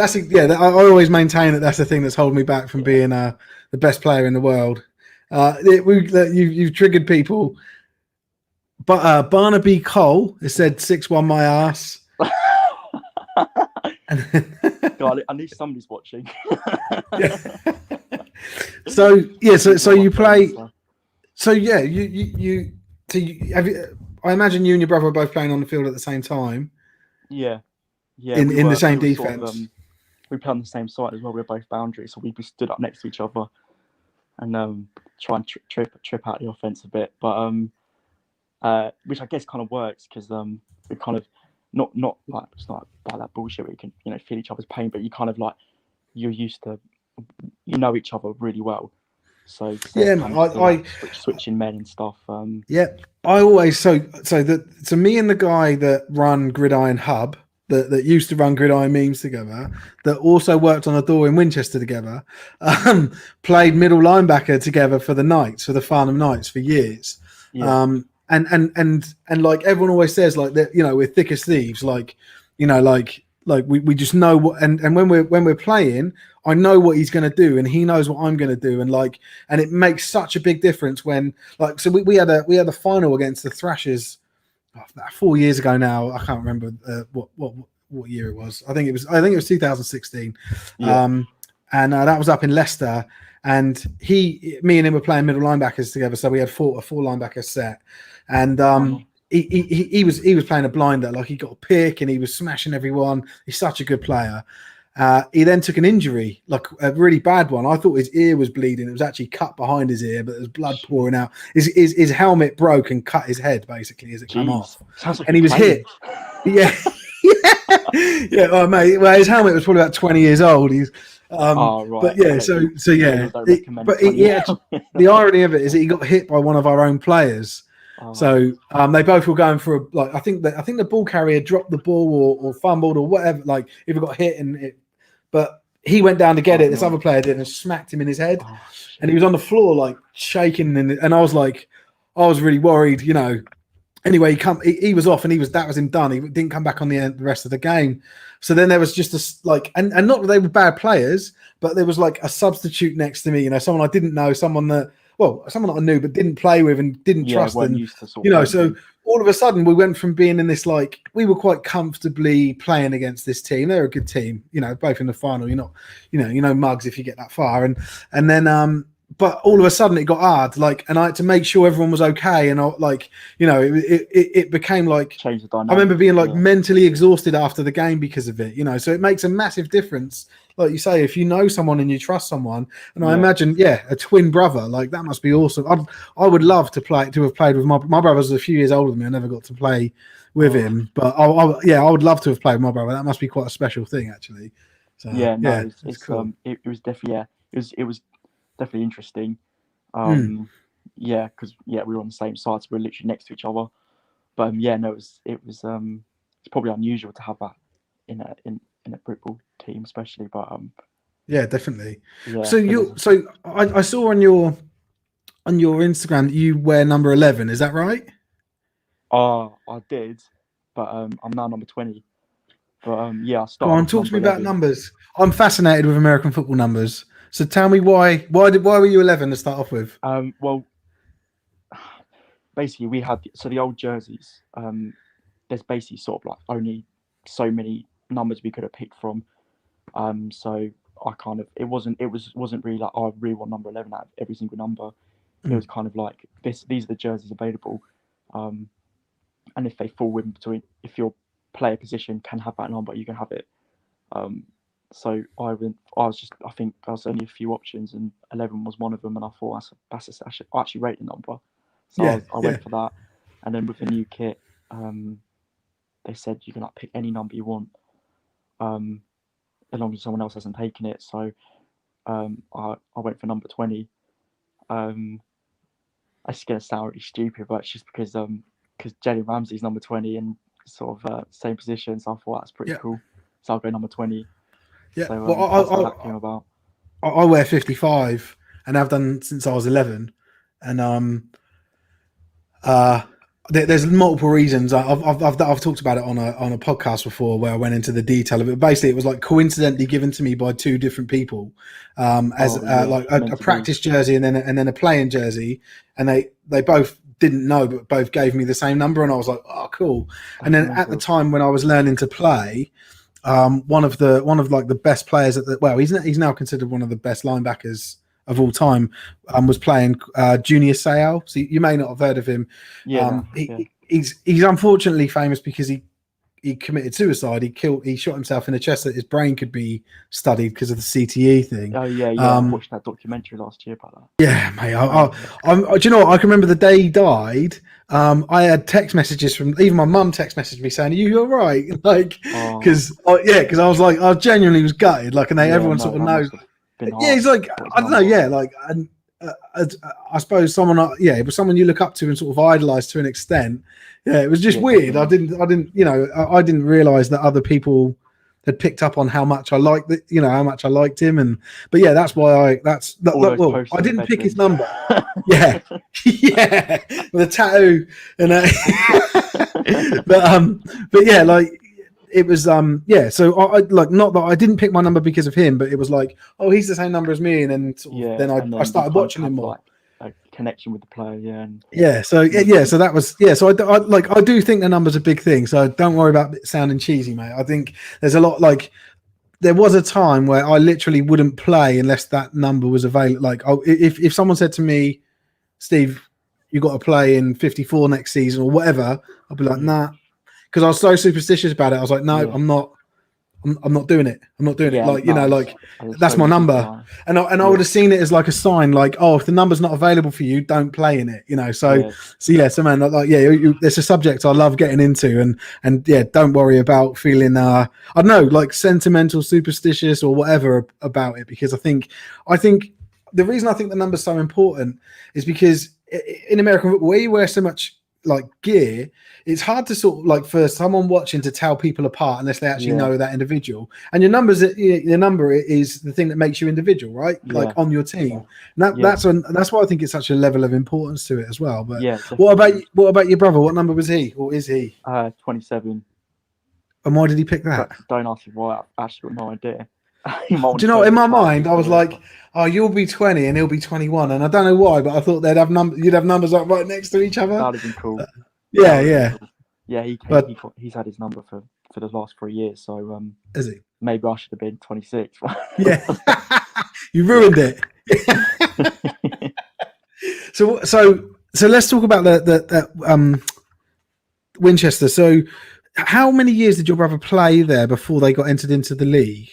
I always maintain that that's the thing that's holding me back from being the best player in the world. You've triggered people. But Barnaby Cole has said 6'1" my ass. God, I knew somebody's watching. So you play. So yeah, I imagine you and your brother are both playing on the field at the same time. Yeah. In the same defense. Sort of, we play on the same side as well. We're both boundaries, so we'd be stood up next to each other and try and trip out the offense a bit. But which I guess kind of works because we kind of not like it's not like that bullshit where you can feel each other's pain, but you kind of like you're used to each other really well. So yeah, I switching men and stuff. Yeah, I always so me and the guy that run Gridiron Hub that used to run Gridiron Memes together, that also worked on a door in Winchester together, played middle linebacker together for the Knights, for the Farnham Knights for years. Yeah. And like everyone always says, like that, we're thick as thieves. Like we just know what. And when we're playing, I know what he's going to do, and he knows what I'm going to do, and it makes such a big difference when so we had a final against the Thrashers 4 years ago now. I can't remember what year it was. I think it was 2016. Yeah. And that was up in Leicester. And me and him were playing middle linebackers together, so we had a four linebacker set. And he was playing a blinder, like he got a pick and he was smashing everyone. He's such a good player. He then took an injury, like a really bad one. I thought his ear was bleeding. It was actually cut behind his ear, but there's blood pouring out. His helmet broke and cut his head basically as it came off. Like and he was hit. Yeah. Yeah. Oh, mate. Well, his helmet was probably about 20 years old. He's right. But yeah, so yeah. But the irony of it is that he got hit by one of our own players. So they both were going for I think the ball carrier dropped the ball or fumbled or whatever. Like if it got hit but he went down to get it. This other player did and smacked him in his head, and he was on the floor like shaking. And I was really worried, Anyway, he was off, and that was him done. He didn't come back on the rest of the game. So then there was just and not that they were bad players, but there was like a substitute next to me, someone I didn't know, someone that I knew but didn't play with and didn't trust. And so all of a sudden we went from being in this we were quite comfortably playing against this team. They're a good team, both in the final. You're not, mugs if you get that far, and then but all of a sudden it got hard, and I had to make sure everyone was okay, and it became change the dynamic. I remember being mentally exhausted after the game because of it, so it makes a massive difference, like you say, if you know someone and you trust someone. And I imagine, a twin brother, that must be awesome. I would love to have played with my brother's a few years older than me. I never got to play with him, but I would love to have played with my brother. That must be quite a special thing, actually. So, it's cool. It was definitely it was definitely interesting. Because we were on the same side, so we were literally next to each other. But it's probably unusual to have that in a football team, especially. But yeah, definitely. So I saw on your Instagram that you wear number 11. Is that right? I did, but I'm now number 20. But I started. Go on, talk to me about numbers. I'm fascinated with American football numbers. So tell me why were you 11 to start off with? Well, basically we had the old jerseys. There's basically sort of only so many numbers we could have picked from. So I kind of it wasn't really I really want number 11 out of every single number. It was kind of these are the jerseys available, and if they fall in between, if your player position can have that number, you can have it. So I think there was only a few options, and 11 was one of them, and I thought that's I actually rate the number, so I went for that. And then with the new kit, they said you can pick any number you want, as long as someone else hasn't taken it. So I went for number 20. It's gonna sound really stupid, but it's just because Jalen Ramsey's number 20 and sort of same position, so I thought that's pretty cool. So I'll go number 20. Yeah, so, that's how that came about. I wear 55 and have done since I was 11, and there's multiple reasons. I've talked about it on a podcast before where I went into the detail of it. Basically, it was like coincidentally given to me by two different people, as like a practice jersey and then a playing jersey, and they both didn't know but both gave me the same number, and I was like, oh, cool. And then at the time when I was learning to play, one of like the best players he's now considered one of the best linebackers of all time, was playing Junior Seau. So you may not have heard of him. He's unfortunately famous because he committed suicide. He shot himself in the chest that his brain could be studied because of the CTE thing. Oh yeah. I watched that documentary last year about that. Yeah, mate. Do you know what? I can remember the day he died. I had text messages from even my mum text messaged me saying, "Are you all right?" Like, because I was like, I genuinely was gutted. Like, and everyone sort of knows. Yeah, he's like, I don't know. Yeah, like, and I suppose it was someone you look up to and sort of idolize to an extent. Yeah, it was just weird. I didn't realize that other people had picked up on how much I liked how much I liked him, but yeah, that's why I didn't pick his number. Yeah, yeah, with a tattoo and but yeah, like. It was so I like, not that I didn't pick my number because of him, but it was like, oh, he's the same number as me, and then I started watching him more. Like a connection with the player, so that was so I do think the number's a big thing, so don't worry about it sounding cheesy, mate. I think there's a lot, like there was a time where I literally wouldn't play unless that number was available. Like, if someone said to me, Steve, you got to play in 54 next season or whatever, I'd be like, nah. Because I was so superstitious about it, I was like, "No, I'm not doing it. I'm not doing it." Like, that's my number, and I would have seen it as like a sign, like, "Oh, if the number's not available for you, don't play in it." So man, like, it's a subject I love getting into, and don't worry about feeling I don't know, like sentimental, superstitious, or whatever about it, because I think the reason I think the number's so important is because in American football, where you wear so much like gear, it's hard to sort of like for someone watching to tell people apart unless they actually know that individual. And your number is the thing that makes you individual, right? Like on your team. That's why I think it's such a level of importance to it as well. But what about your brother? What number was he, or is he? 27. And why did he pick that? Don't ask me why. I've actually got no idea. Do you know? In my mind, I was like, "Oh, you'll be 20 and he'll be 21," and I don't know why, but I thought you'd have numbers like right next to each other. That'd have been cool. He's had his number for the last 3 years. So is he? Maybe I should have been 26. Yeah, you ruined it. So let's talk about the Winchester. So, how many years did your brother play there before they got entered into the league?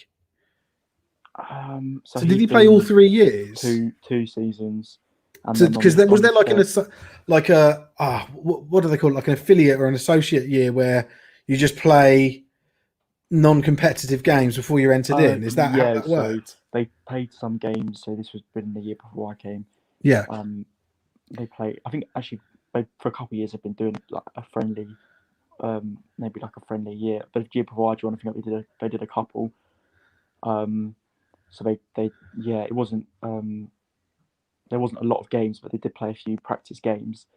So did he play all 3 years? Two seasons. Because was there like what do they call it? Like an affiliate or an associate year where you just play non-competitive games before you're entered in? Is that how that worked? So they played some games. So this was been the year before I came. Yeah. They play. I think actually for a couple of years they've been doing like a friendly, maybe like a friendly year. But the year before I joined, I think they did a couple. So they it wasn't there wasn't a lot of games, but they did play a few practice games.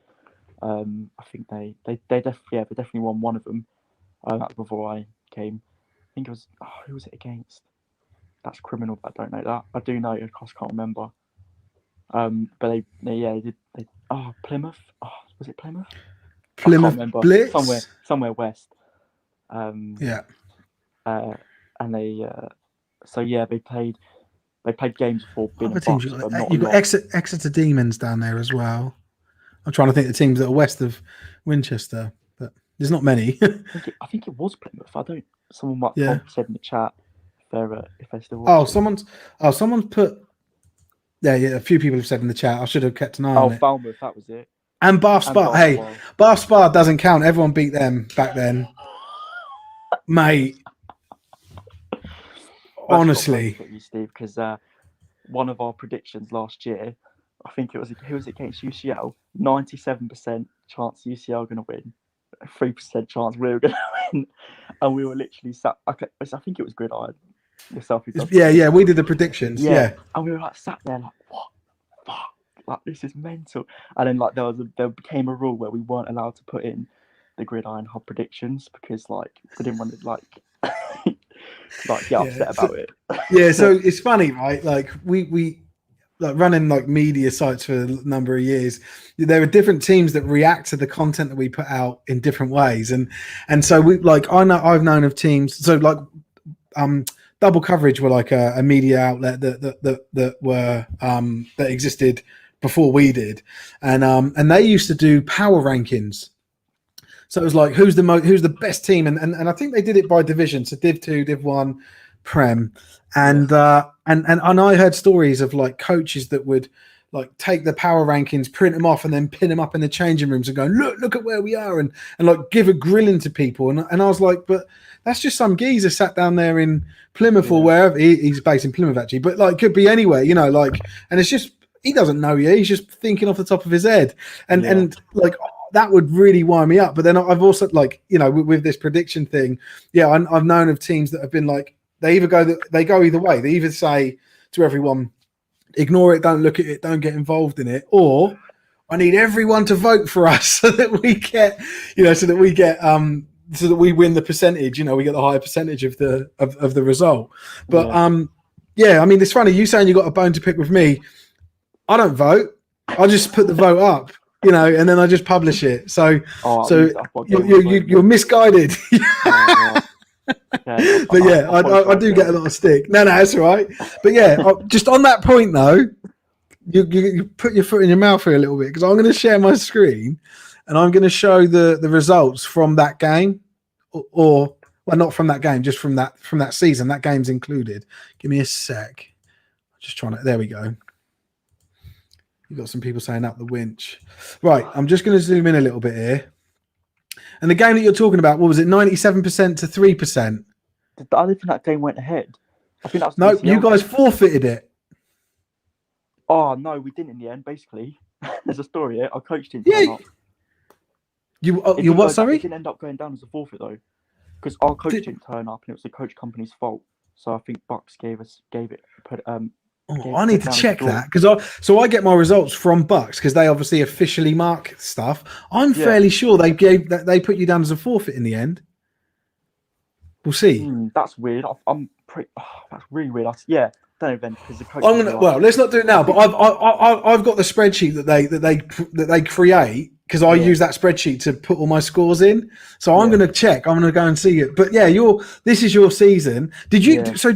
I think they definitely won one of them before I came. I think it was who was it against? That's criminal, but I don't know that. I do know, I just can't remember. But they did. Plymouth. Was it Plymouth? Plymouth Blitz? Somewhere west. And they played games before being other teams. You've got Exeter Demons down there as well. I'm trying to think of the teams that are west of Winchester, but there's not many. I think it was Plymouth. Someone might have said in the chat if they're still watching. Someone's put. Yeah, a few people have said in the chat. I should have kept an eye on it. Falmouth, that was it. And Bath Spa. Hey, Bath Spa doesn't count. Everyone beat them back then, mate. Honestly, you, Steve, because one of our predictions last year, I think it was against UCL. 97% chance UCL going to win, 3% chance we were going to win, and we were literally sat. I think it was Gridrion. yourself who does Yeah. We did the predictions. Yeah. And we were like sat there like, what? Fuck! Like this is mental. And then like there became a rule where we weren't allowed to put in the Gridiron Hub predictions because like we didn't want to like get upset about it. Yeah. So it's funny, right? Like we like running like media sites for a number of years. There are different teams that react to the content that we put out in different ways, and so we like I've known of teams. So like Double Coverage were like a media outlet that were that existed before we did, and they used to do power rankings. So it was like who's the best team, and I think they did it by division. So Div 2, Div 1, Prem, and I heard stories of like coaches that would like take the power rankings, print them off, and then pin them up in the changing rooms and go, look at where we are, and like give a grilling to people. And I was like, but that's just some geezer sat down there in Plymouth or wherever. He's based in Plymouth actually, but like could be anywhere, you know, like, and it's just, he doesn't know you. He's just thinking off the top of his head. And like, that would really wind me up. But then I've also like, you know, with this prediction thing, I've known of teams that have been like, they go either way. They either say to everyone, ignore it, don't look at it, don't get involved in it, or I need everyone to vote for us so that we get, so that we win the percentage, you know, we get the higher percentage of the result. But I mean, it's funny you saying you got a bone to pick with me. I don't vote. I just put the vote up, you know, and then I just publish it. So you're misguided. But yeah, I do get a lot of stick. No, it's all right. But yeah, just on that point though, you put your foot in your mouth here a little bit, because I'm going to share my screen and I'm going to show the results from that game, or well, not from that game, just from that season. That game's included. Give me a sec. I'm just trying to. There we go. You've got some people saying up the winch. Right, I'm just going to zoom in a little bit here. And the game that you're talking about, what was it, 97% to 3%? I don't think that game went ahead. I think that was no, you guys forfeited it. Oh, no, we didn't in the end, basically. There's a story here. Our coach didn't turn up. You what, sorry? It didn't end up going down as a forfeit, though. Because our coach didn't turn up, and it was the coach company's fault. So I think Bucks gave it. I need to check that, because I get my results from Bucks because they obviously officially mark stuff. I'm fairly sure they put you down as a forfeit in the end. We'll see. That's weird. That's really weird. Don't know then, because the coach. Let's not do it now. But I've got the spreadsheet that they create, because I use that spreadsheet to put all my scores in. So I'm going to check. I'm going to go and see it. But yeah, this is your season. Did you? Yeah. So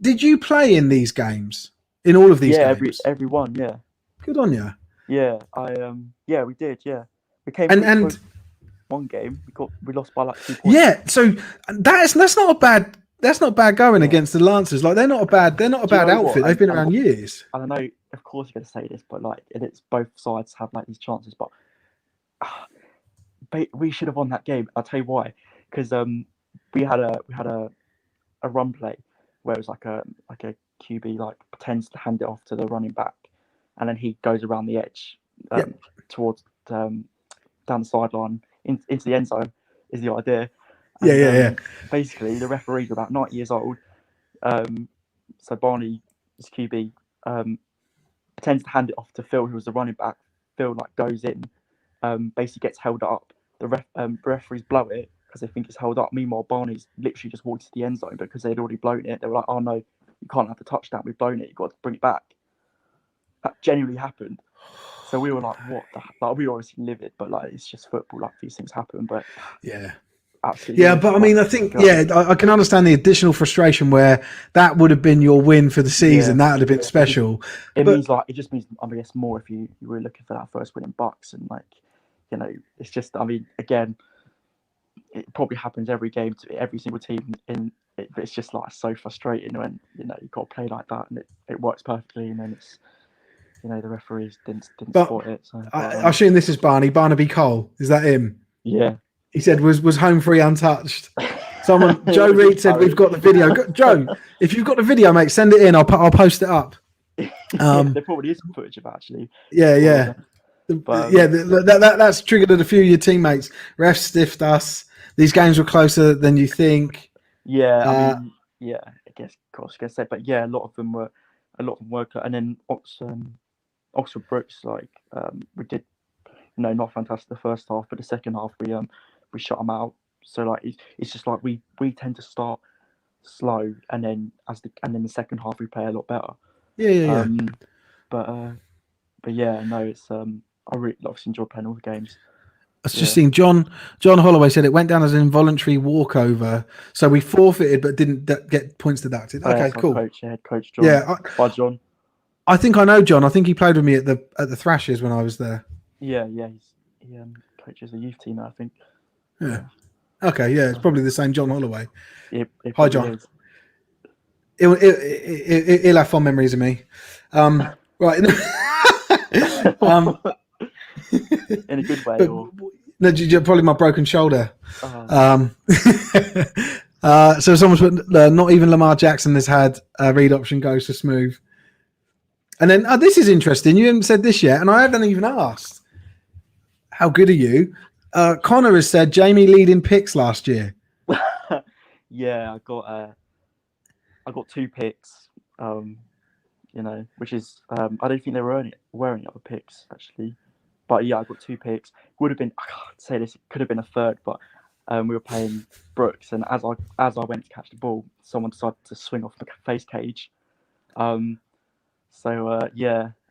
did you play in these games? In all of these games? every one, yeah. Good on you. Yeah, we did, yeah. We came and one game. We lost by like 2 points. Yeah, so that's not bad going against the Lancers. Like they're not a bad outfit. They've been around years. I don't know, of course you're gonna say this, but like it's both sides have like these chances, but we should have won that game. I'll tell you why. Because we had a run play where it was like a QB like pretends to hand it off to the running back, and then he goes around the edge towards down the sideline into the end zone is the idea. And, basically, the referee's about 90 years old. So Barney, his QB, pretends to hand it off to Phil, who was the running back. Phil like goes in, basically gets held up. The referees blow it because they think it's held up. Meanwhile, Barney's literally just walked to the end zone because they'd already blown it. They were like, "Oh no, you can't have the touchdown. We've blown it. You've got to bring it back." That genuinely happened. So we were like, "What?" Like we were obviously livid, but like it's just football. Like these things happen. But absolutely. Yeah, but I mean, I think I can understand the additional frustration where that would have been your win for the season. That would have been special. It just means I guess more if you were looking for that first win in Bucks, and like it's just, I mean, again, it probably happens every game to every single team but it's just like so frustrating when you've got to play like that and it works perfectly, and then it's the referees didn't support it. So I assume this is Barnaby Cole. Is that him? Yeah. He said was home free untouched. Joe Reed said we've got the video. Joe, if you've got the video, mate, send it in. I'll post it up. There probably is some footage of actually. Yeah. That's triggered a few of your teammates. Refs stiffed us. These games were closer than you think. Yeah, guess course gets said, but yeah, a lot of them were and then Oxford Brooks, like we did, not fantastic the first half, but the second half we shut them out. So like it's just like we tend to start slow, and then the second half we play a lot better. Yeah. But yeah, no, it's I really obviously enjoy playing all the games. I was just seeing John Holloway said it went down as an involuntary walkover, so we forfeited but didn't get points deducted. Okay, cool. Head coach John. Yeah, by John. I think I know John. I think he played with me at the Thrashers when I was there. Yeah, he coaches the youth team, I think. Yeah. Okay, yeah, it's probably the same John Holloway. Hi, John. He'll have fond memories of me. Right. In a good way, no, probably my broken shoulder. So someone's put, not even Lamar Jackson has had a read option goes to smooth. And then this is interesting. You haven't said this yet, and I haven't even asked. How good are you? Connor has said Jamie leading picks last year. Yeah, I got 2 picks. Which is I don't think there were any other picks actually. But yeah, I got 2 picks. Would have been, I can't say this, it could have been a third, but we were playing Brooks, and as I went to catch the ball, someone decided to swing off the face cage. Yeah,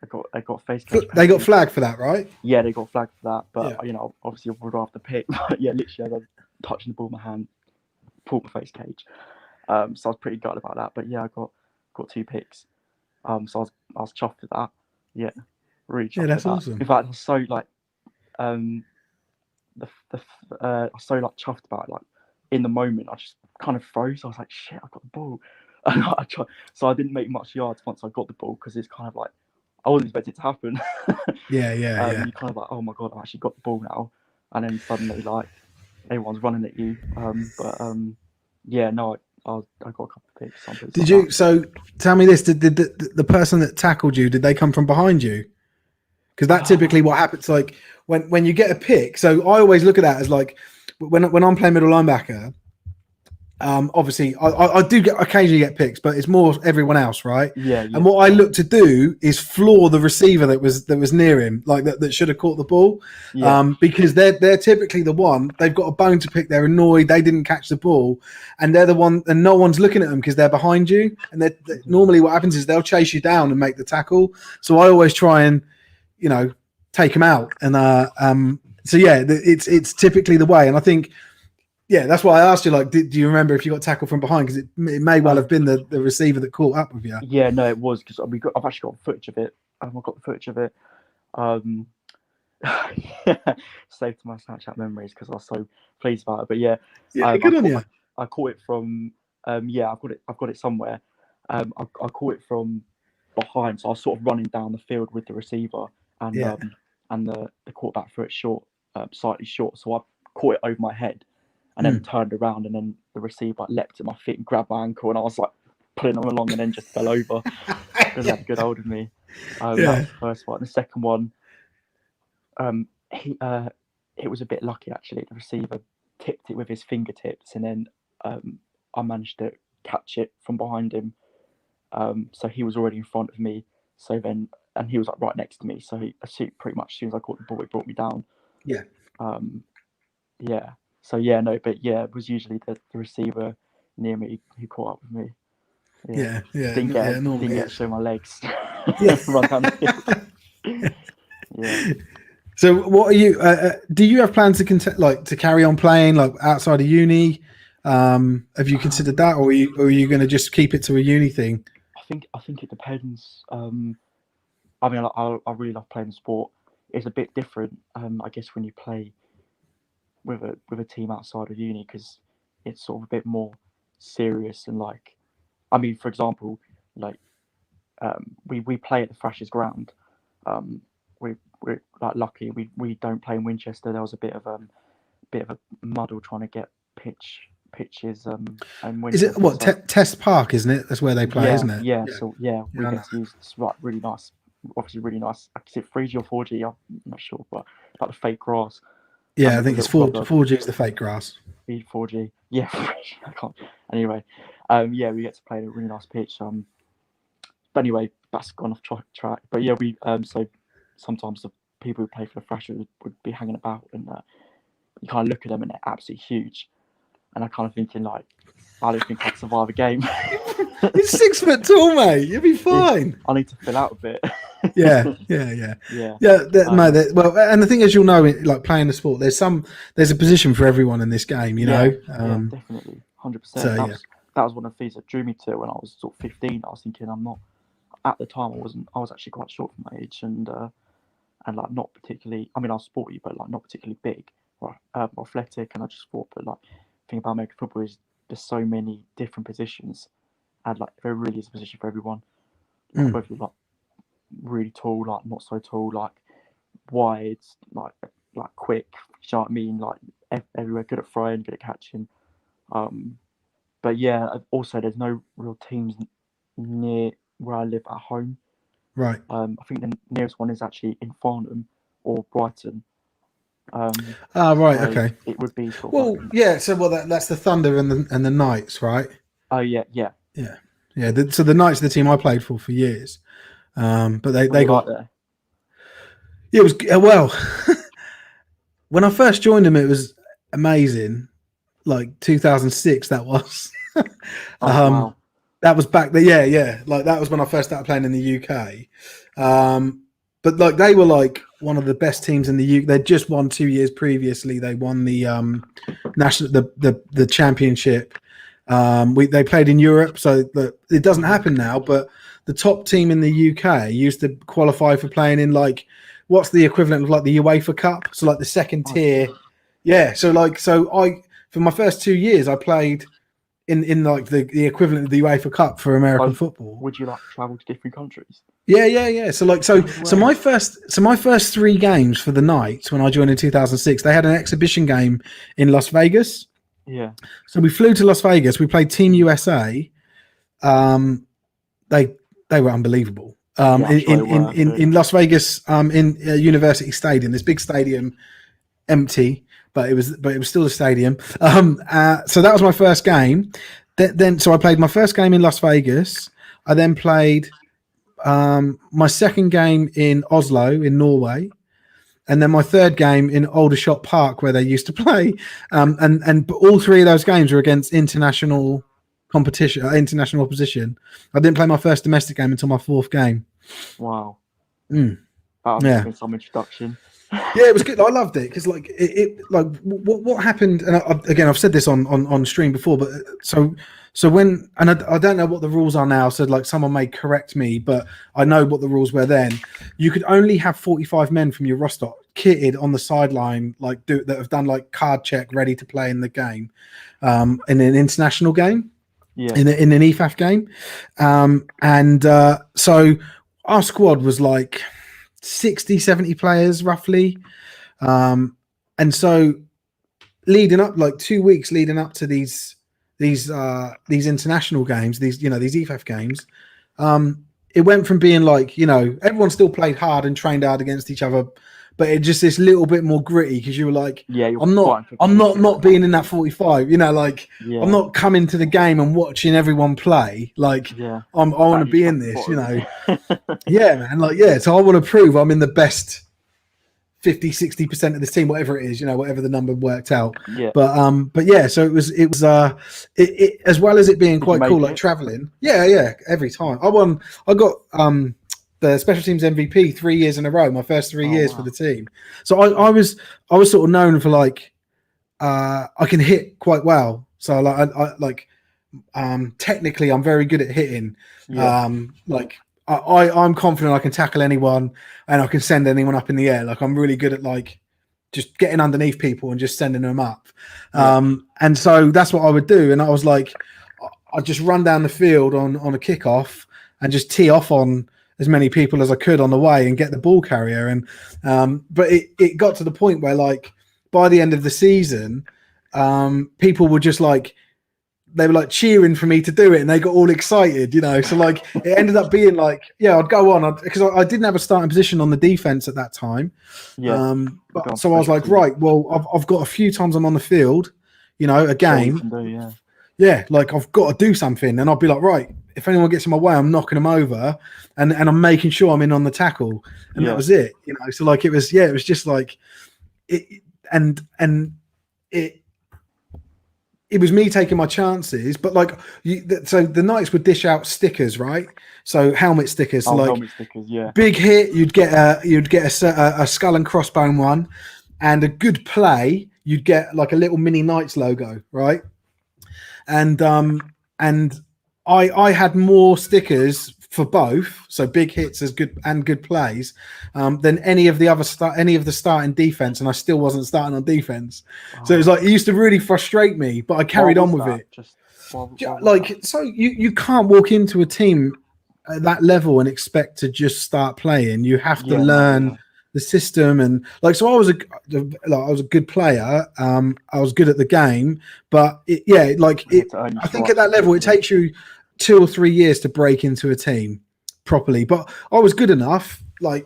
I got face cage. They got flagged for that, right? Yeah, they got flagged for that, but obviously I would rather the pick. But yeah, literally, as I was touching the ball with my hand, pulled my face cage. So I was pretty gutted about that. But yeah, I got 2 picks. So I was chuffed with that. Yeah. Really chuffed. Yeah, that's with awesome. In fact, I was so like, I was so like chuffed about it. Like in the moment, I just kind of froze. I was like, "Shit, I got the ball!" And so I didn't make much yards once I got the ball, because it's kind of like I wasn't expecting it to happen. Yeah. You're kind of like, "Oh my god, I actually got the ball now," and then suddenly like everyone's running at you. Yeah, no, I got a couple of picks. Did you? So tell me this: did the person that tackled you, did they come from behind you? Because that's typically what happens. Like when you get a pick. So I always look at that as like when I'm playing middle linebacker. Obviously, I do occasionally get picks, but it's more everyone else, right? Yeah. And what I look to do is floor the receiver that was near him, like that should have caught the ball, because they're typically the one, they've got a bone to pick. They're annoyed they didn't catch the ball, and they're the one, and no one's looking at them because they're behind you. And normally what happens is they'll chase you down and make the tackle. So I always try and take them out. And so yeah, it's typically the way. And I think. Yeah, that's why I asked you. Like, do you remember if you got tackled from behind? Because it may well have been the receiver that caught up with you. Yeah, no, it was, because I've actually got footage of it. I've got the footage of it. Saved to my Snapchat memories because I was so pleased about it. But yeah, good on you. I caught it from. I've got it somewhere. I caught it from behind, so I was sort of running down the field with the receiver, and the quarterback threw it short, slightly short. So I caught it over my head. And then turned around, and then the receiver leapt at my feet and grabbed my ankle, and I was like pulling him along, and then just fell over because he had a good hold of me. That was the first one. The second one, it was a bit lucky actually. The receiver tipped it with his fingertips, and then I managed to catch it from behind him. So he was already in front of me. So then, and he was like right next to me. So pretty much as soon as I caught the ball, it brought me down. Yeah. Yeah. So yeah, no, but yeah, it was usually the receiver near me who caught up with me. Yeah. Didn't get to show my legs. Yeah. Run down the field. Yeah. So what are you? Do you have plans to carry on playing like outside of uni? Have you considered that, or are you going to just keep it to a uni thing? I think it depends. I mean, I really love playing the sport. It's a bit different, I guess, when you play with a team outside of uni, because it's sort of a bit more serious. And like, I mean, for example, like we play at the Thrashers ground. We're like lucky we don't play in Winchester. There was a bit of a muddle trying to get pitches. And is it what Test Park? Isn't it? That's where they play, isn't it? Yeah. So yeah, we get to use this really nice. Obviously, really nice. Is it 3G or 4G? I'm not sure, but like the fake grass. Yeah, I think it's 4G is the fake grass. 4G. Yeah, I can't. Anyway, Yeah, we get to play at a really nice pitch. But anyway, that's gone off track. But yeah, we so sometimes the people who play for the Thrashers would be hanging about, and you kind of look at them and they're absolutely huge. And I kind of thinking like, I don't think I'd survive a game. You're 6 foot tall, mate. You'll be fine. I need to fill out a bit. Yeah. Well, and the thing is, you'll know, like playing the sport, there's a position for everyone in this game. You know. Definitely, 100%. So, that was one of the things that drew me to it when I was sort of 15. I was thinking, I'm not. At the time, I was actually quite short for my age, and like not particularly. I mean, I was sporty, but like not particularly big or athletic. And I just thought, but like, the thing about American football is there's so many different positions, and like there really is a position for everyone. Like, whether you're like really tall, like not so tall, like wide, like quick. You know what I mean? Like everywhere, good at throwing, good at catching. But yeah, also there's no real teams near where I live at home. Right. I think the nearest one is actually in Farnham or Brighton. Right. So okay. it would be sort of So that's the Thunder and the Knights, right? Oh yeah. So the Knights are the team I played for years, but they got there. Yeah, it was well. When I first joined them, it was amazing. Like 2006, that was. Wow. That was back there. Yeah. Like that was when I first started playing in the UK. But like they were like one of the best teams in the UK. They'd just won 2 years previously. They won the the championship. They played in Europe, so it doesn't happen now. But the top team in the UK used to qualify for playing in like what's the equivalent of like the UEFA Cup, so like the second tier. Yeah, so I for my first 2 years I played in like the equivalent of the UEFA Cup for American football. Would you like travel to different countries? Yeah. So my first 3 games for the Knights when I joined in 2006, they had an exhibition game in Las Vegas. Yeah. So we flew to Las Vegas. We played Team USA. They were unbelievable. In Las Vegas, in University Stadium, this big stadium, empty, but it was still a stadium. So that was my first game. So I played my first game in Las Vegas. I then played my second game in Oslo in Norway. And then my third game in Aldershot Park, where they used to play, and all 3 of those games were against international competition, international opposition. I didn't play my first domestic game until my 4th game. Wow. That must been some introduction. Yeah, it was good. I loved it because like it like what happened, and again I've said this on stream before, but so when, and I don't know what the rules are now, so like someone may correct me, but I know what the rules were then. You could only have 45 men from your roster kitted on the sideline, like that have done like card check, ready to play in the game, in an international game, in an EFAF game, so our squad was like 60, 70 players roughly, and so leading up, like 2 weeks leading up to these international games, these EFAF games, it went from being like, everyone still played hard and trained hard against each other, but it just this little bit more gritty because you were like, I'm not being in that 45, I'm not coming to the game and watching everyone play. Like, I want to be in this, yeah, man. So I want to prove I'm in the best 50-60% of this team, whatever it is, whatever the number worked out. But yeah, so it was as well as it being quite cool, like traveling. Yeah, every time I got the special teams MVP 3 years in a row, my first 3 years for the team. So I was sort of known for like I can hit quite well. So technically I'm very good at hitting. I'm confident I can tackle anyone and I can send anyone up in the air. Like I'm really good at like just getting underneath people and just sending them up. And so that's what I would do. And I was like, I'd just run down the field on a kickoff and just tee off on as many people as I could on the way and get the ball carrier. And but it got to the point where like by the end of the season, people were just like, they were like cheering for me to do it and they got all excited, so like it ended up being like, I'd go on because I didn't have a starting position on the defense at that time. So I was like, right, well, I've got a few times I'm on the field, a game. yeah, like I've got to do something, and I'll be like, right, if anyone gets in my way, I'm knocking them over, and I'm making sure I'm in on the tackle, and that was it, you know. So like it was just like it, and it was me taking my chances, but like so the Knights would dish out stickers, right? So helmet stickers, so like helmet stickers, big hit, you'd get a skull and crossbone one, and a good play, you'd get like a little mini Knights logo, right? And I had more stickers for both, so big hits as good and good plays, than any of the starting defense, and I still wasn't starting on defense. So it was like it used to really frustrate me, but I carried on with it. So you can't walk into a team at that level and expect to just start playing. You have to learn the system, and like so I was a good player. I was good at the game, but I think at that level it takes you 2 or 3 years to break into a team properly. But I was good enough, I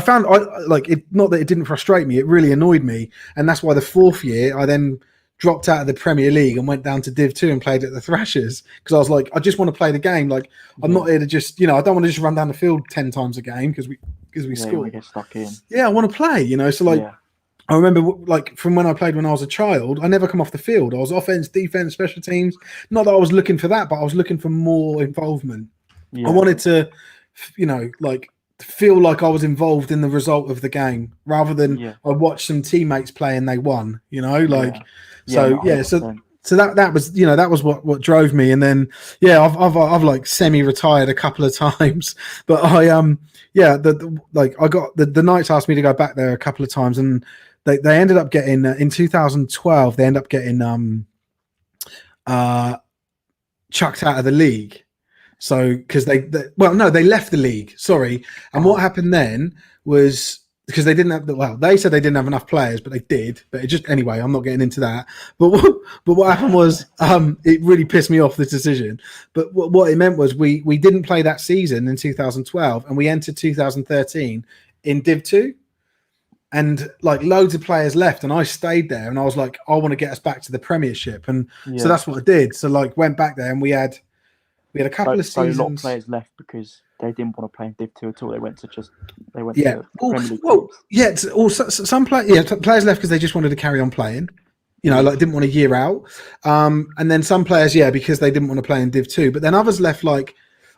found not that it didn't frustrate me, it really annoyed me, and that's why the 4th year I then dropped out of the Premier League and went down to Div 2 and played at the Thrashers, because I was like, I just want to play the game. Like I'm not here to just, I don't want to just run down the field 10 times a game because we score. Get stuck in. Yeah, I want to play, so like I remember like from when I played when I was a child, I never come off the field. I was offense, defense, special teams. Not that I was looking for that, but I was looking for more involvement. I wanted to, like feel like I was involved in the result of the game rather than I watched some teammates play and they won, So that was that was what drove me. And then I've like semi-retired a couple of times, but I got the Knights asked me to go back there a couple of times, and they ended up getting in 2012 they ended up getting chucked out of the league. So because they left the league, sorry. And what happened then was because they didn't have they said they didn't have enough players, but they did. But it just anyway, I'm not getting into that. But what happened was it really pissed me off, this decision. But what it meant was we didn't play that season in 2012, and we entered 2013 in Div 2. And like loads of players left, and I stayed there, and I was like, I want to get us back to the Premiership, and so that's what I did. So like went back there, and we had a couple of seasons. So a lot of players left because they didn't want to play in Div 2 at all. They went to Premier League. Some players left because they just wanted to carry on playing. Like didn't want a year out. And then some players, because they didn't want to play in Div 2. But then others left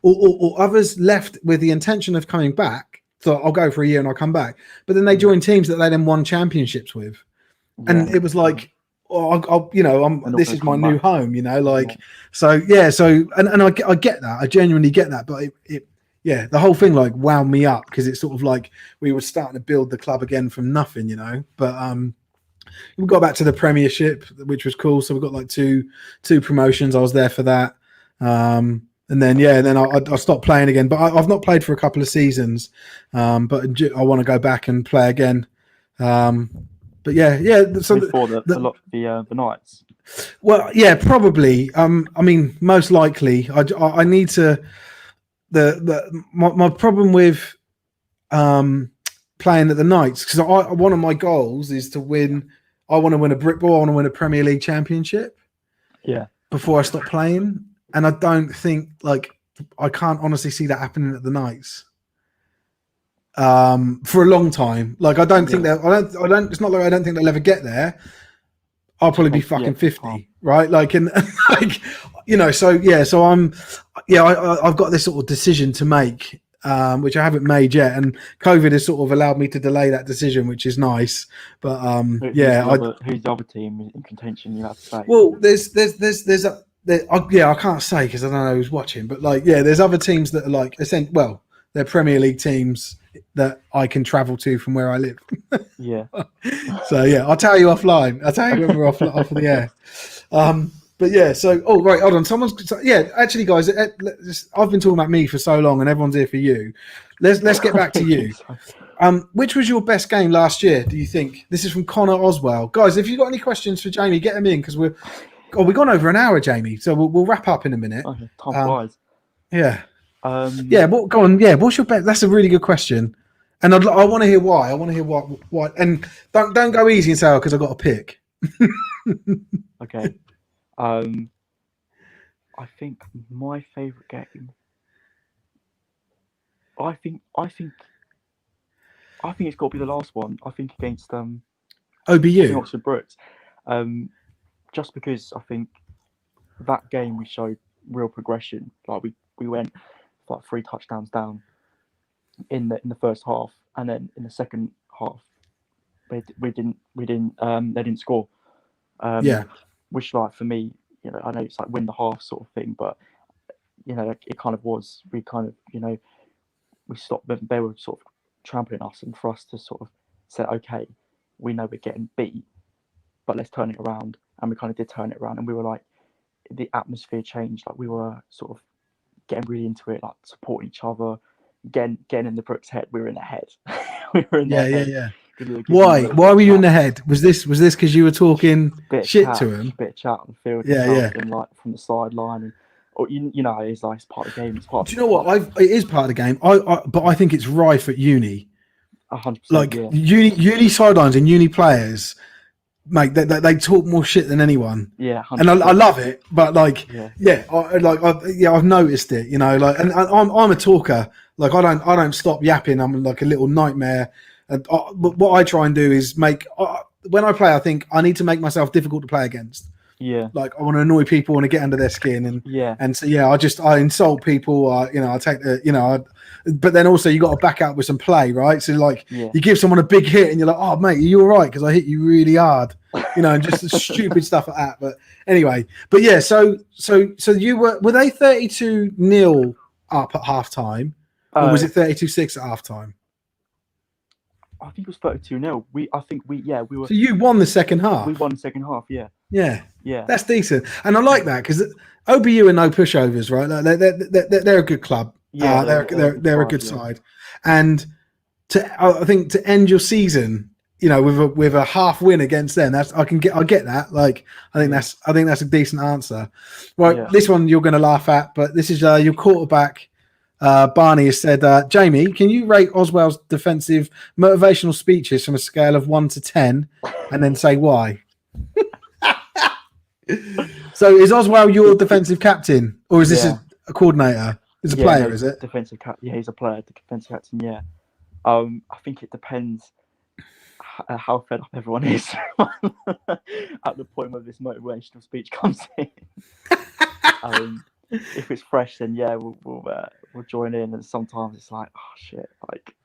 or others left with the intention of coming back. So I'll go for a year and I'll come back. But then they joined teams that they then won championships with, and it was like, this is my new home, So and I get that, I genuinely get that, but the whole thing like wound me up because it's sort of like we were starting to build the club again from nothing, But we got back to the Premiership, which was cool. So we got like two promotions. I was there for that. And then I stopped playing again, but I've not played for a couple of seasons. But I want to go back and play again. But so before the Knights. Well, yeah, probably. I mean, most likely. I need to. My problem with playing at the Knights, because one of my goals is to win. I want to win a brick ball. I want to win a Premier League championship. Yeah. Before I stop playing. And I don't think I can't honestly see that happening at the Knights for a long time. Like I don't think that I don't. It's not like I don't think they'll ever get there. I'll probably be fucking 50, right? Like and So I've got this sort of decision to make, which I haven't made yet, and COVID has sort of allowed me to delay that decision, which is nice. But who's the other team in contention? You have to say. Well, there's I can't say because I don't know who's watching, but there's other teams that are like they're Premier League teams that I can travel to from where I live. So I'll tell you offline. I'll tell you when we're off the air. Right, hold on. Actually, guys, I've been talking about me for so long, and everyone's here for you. Let's get back to you. Which was your best game last year? Do you think? This is from Connor Oswell. Guys, if you've got any questions for Jamie, get them in because we've gone over an hour, Jamie. So we'll wrap up in a minute. Okay, time flies. Yeah. Go on. Yeah, what's your best? That's a really good question, and I want to hear why. I want to hear why. And don't go easy and say because I got a pick. Okay. I think my favourite game. I think it's got to be the last one. I think against I think OBU. Oxford Brooks, just because I think that game we showed real progression. Like we went like 3 touchdowns down in the first half, and then in the second half we didn't they didn't score. Yeah. Which, like, for me, I know it's like win the half sort of thing, but it kind of was. We kind of we stopped them. They were sort of trampling us, and for us to sort of say, okay, we know we're getting beat, but let's turn it around. And we kind of did turn it around, and we were like, the atmosphere changed. Like, we were sort of getting really into it, like supporting each other, getting in the Brooks' head. We were in their head. We were in their head. Yeah. We Why were you in the head? Was this because you were talking shit to him? Bit of chat on the field, and like from the sideline, and or it's like it's part of the game. It's part. Do you know what? It is part of the game. But I think it's rife at uni. 100%. Like, yeah. uni sidelines and uni players, mate. They talk more shit than anyone. Yeah, 100%. And I love it. But like, I've noticed it. Like, and I'm a talker. Like, I don't stop yapping. I'm like a little nightmare. But what I try and do is when I play, I think I need to make myself difficult to play against. Yeah. Like, I want to annoy people, want to get under their skin, and so I insult people. I take the but then also you got to back out with some play, right? So like, you give someone a big hit, and you're like, oh mate, are you all right? Because I hit you really hard, and just stupid stuff like that. But anyway, so you were they 32-0 up at halftime, or was it 32-6 at halftime? I think it was 32-0. We were. So you won the second half. We won the second half. Yeah. Yeah. That's decent, and I like that because OBU are no pushovers, right? Like, they're a good club. Yeah, they're a good side, and I think to end your season, with a half win against them, I get that. Like, I think that's a decent answer. Right, this one you're going to laugh at, but this is your quarterback. Barney has said, Jamie, can you rate Oswell's defensive motivational speeches from a scale of 1 to 10 and then say why? So is Oswell your defensive captain, or is this a coordinator? He's a player, is it? Defensive captain. Yeah, he's a player. The defensive captain. Yeah. I think it depends how fed up everyone is at the point where this motivational speech comes in. If it's fresh, then we'll join in, and sometimes it's like, oh shit, like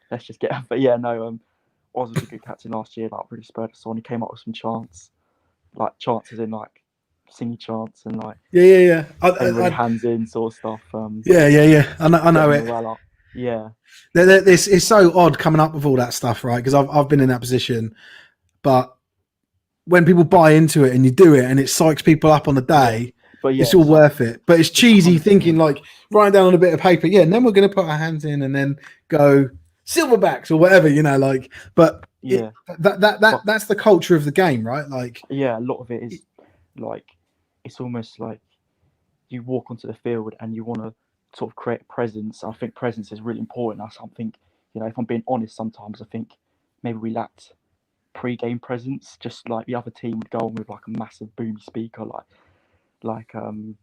let's just get. But Oz was a good captain last year. Like, really spurred us on. He came up with some chances in like singing chants and like hands in sort of stuff. I know it. Well up. Yeah, this is so odd coming up with all that stuff, right? Because I've been in that position, but when people buy into it and you do it and it psychs people up on the day. But it's all worth it. But it's cheesy thinking, like, writing down on a bit of paper, and then we're going to put our hands in and then go Silverbacks or whatever, like. But that's the culture of the game, right? Like, a lot of it is like, it's almost like you walk onto the field and you want to sort of create a presence. I think presence is really important. I think, if I'm being honest, sometimes I think maybe we lacked pre-game presence. Just like the other team would go on with like a massive boomy speaker, like and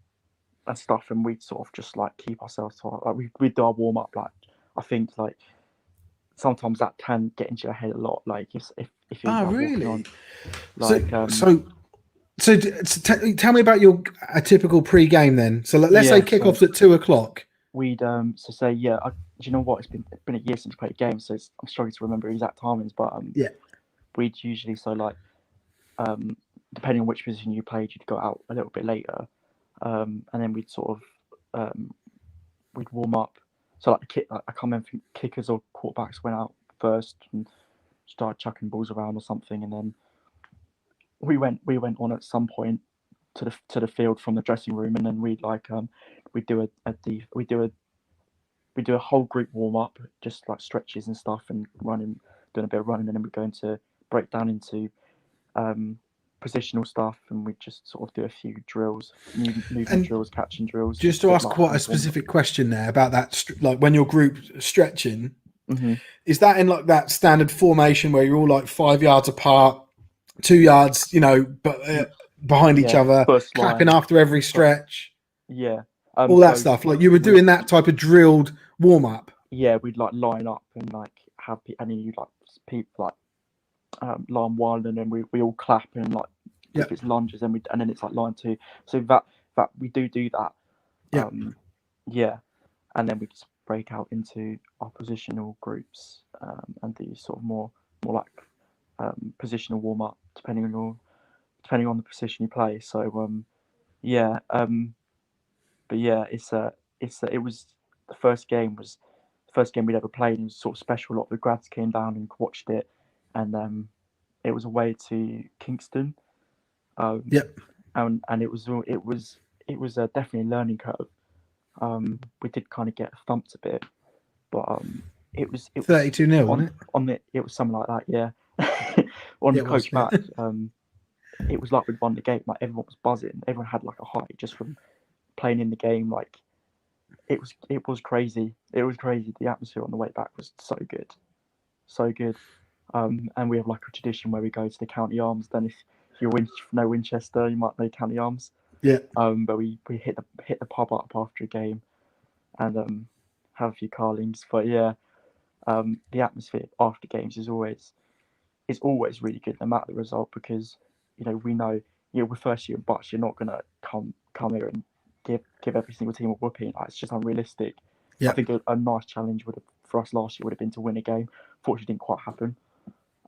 stuff, and we'd sort of just like keep ourselves to like we'd do our warm up. Like, I think like sometimes that can get into your head a lot. Like if you're like, really on, like so tell me about a typical pre-game then. So let's say kickoffs at 2:00. We'd do you know what? It's been a year since we played a game, so I'm struggling to remember exact timings. But we'd usually depending on which position you played, you'd go out a little bit later, and then we'd sort of we'd warm up. So like I can't remember if kickers or quarterbacks went out first and started chucking balls around or something, and then we went on at some point to the field from the dressing room, and then we'd do a whole group warm up, just like stretches and stuff, and doing a bit of running, and then we're going to break down into positional stuff, and we just sort of do a few drills, movement drills, catching drills. Just to ask quite a specific question there about that, like when your group stretching, is that in like that standard formation where you're all like 5 yards apart, 2 yards, but behind each other, first clapping line. after every stretch, Yeah. all that So stuff. Like you were doing that type of drilled warm up. yeah, we'd like line up and like have and then you like people like line one, and then we all clap, and like if it's lunges, and then it's like line two. So that we do that. Yeah. Yeah, and then we just break out into our positional groups and do sort of more like positional warm up depending on the position you play. So yeah, but yeah, it was the first game we'd ever played. It was sort of special. A lot of the grads came down and watched it, and it was away to Kingston. And it was definitely a learning curve. We did kind of get thumped a bit, but it was 32-0, wasn't it? It was something like that, yeah. On the coach back, it was like we'd won the game. Like everyone was buzzing. Everyone had like a high just from playing in the game. Like it was crazy. It was crazy. The atmosphere on the way back was so good, so good. And we have like a tradition where we go to the county arms. Then if you know Winchester, you might know county arms. Yeah. But we hit the pub up after a game, and have a few carlings. But yeah, the atmosphere after games is always really good, no matter the result, because we know we're first year in Butts. You're not gonna come here and give every single team a whooping. Like, it's just unrealistic. Yeah. I think a nice challenge for us last year would have been to win a game. Fortunately, didn't quite happen.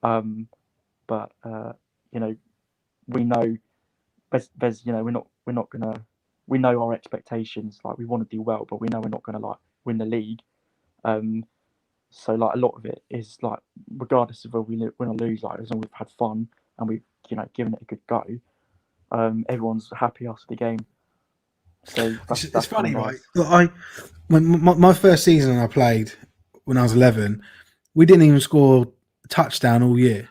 But we know there's we're not gonna. We know our expectations. Like, we want to do well, but we know we're not gonna like win the league. So like a lot of it is like, regardless of whether we win or lose, like as long as we've had fun and we've given it a good go, everyone's happy after the game. So that's funny, nice. right? When my first season I played when I was 11, we didn't even score a touchdown all year,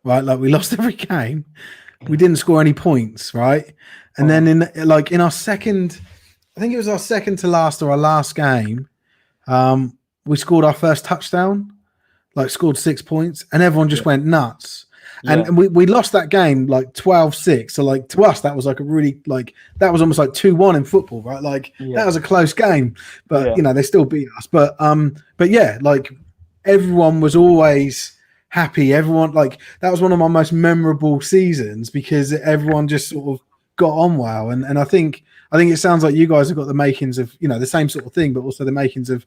right? Like, we lost every game. We didn't score any points, right? And then in our second, I think it was our second to last or our last game, we scored our first touchdown, like scored 6 points, and everyone just went nuts. And we lost that game like 12-6. So like, to us, that was like a really, like, that was almost like 2-1 in football, right? Like that was a close game, but they still beat us. But yeah, like everyone was always happy. Everyone, like, that was one of my most memorable seasons because everyone just sort of got on well. And I think it sounds like you guys have got the makings of, the same sort of thing, but also the makings of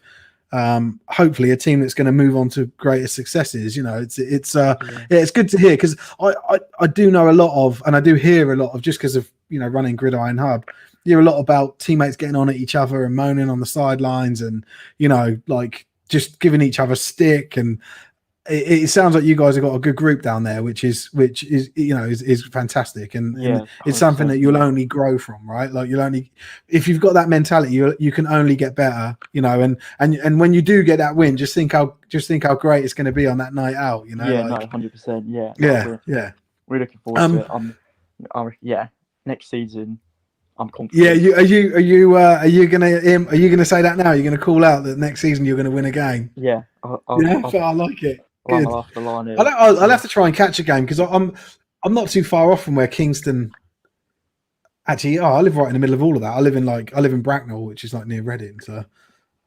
hopefully a team that's going to move on to greater successes. It's good to hear, because I do know a lot of, and I do hear a lot of, just because of running Gridiron Hub, you hear a lot about teammates getting on at each other and moaning on the sidelines, and like just giving each other stick. And it sounds like you guys have got a good group down there, which is fantastic, and it's something that you'll only grow from, right? Like, if you've got that mentality, you can only get better, and when you do get that win, just think how great it's going to be on that night out, 100%. We're looking forward to it. Next season I'm confident. Yeah, are you gonna say that now? You're gonna call out that next season you're gonna win a game? Yeah, I like it. Good. I'll have to try and catch a game, because I'm not too far off from where Kingston. Actually, I live right in the middle of all of that. I live in Bracknell, which is like near Reading. So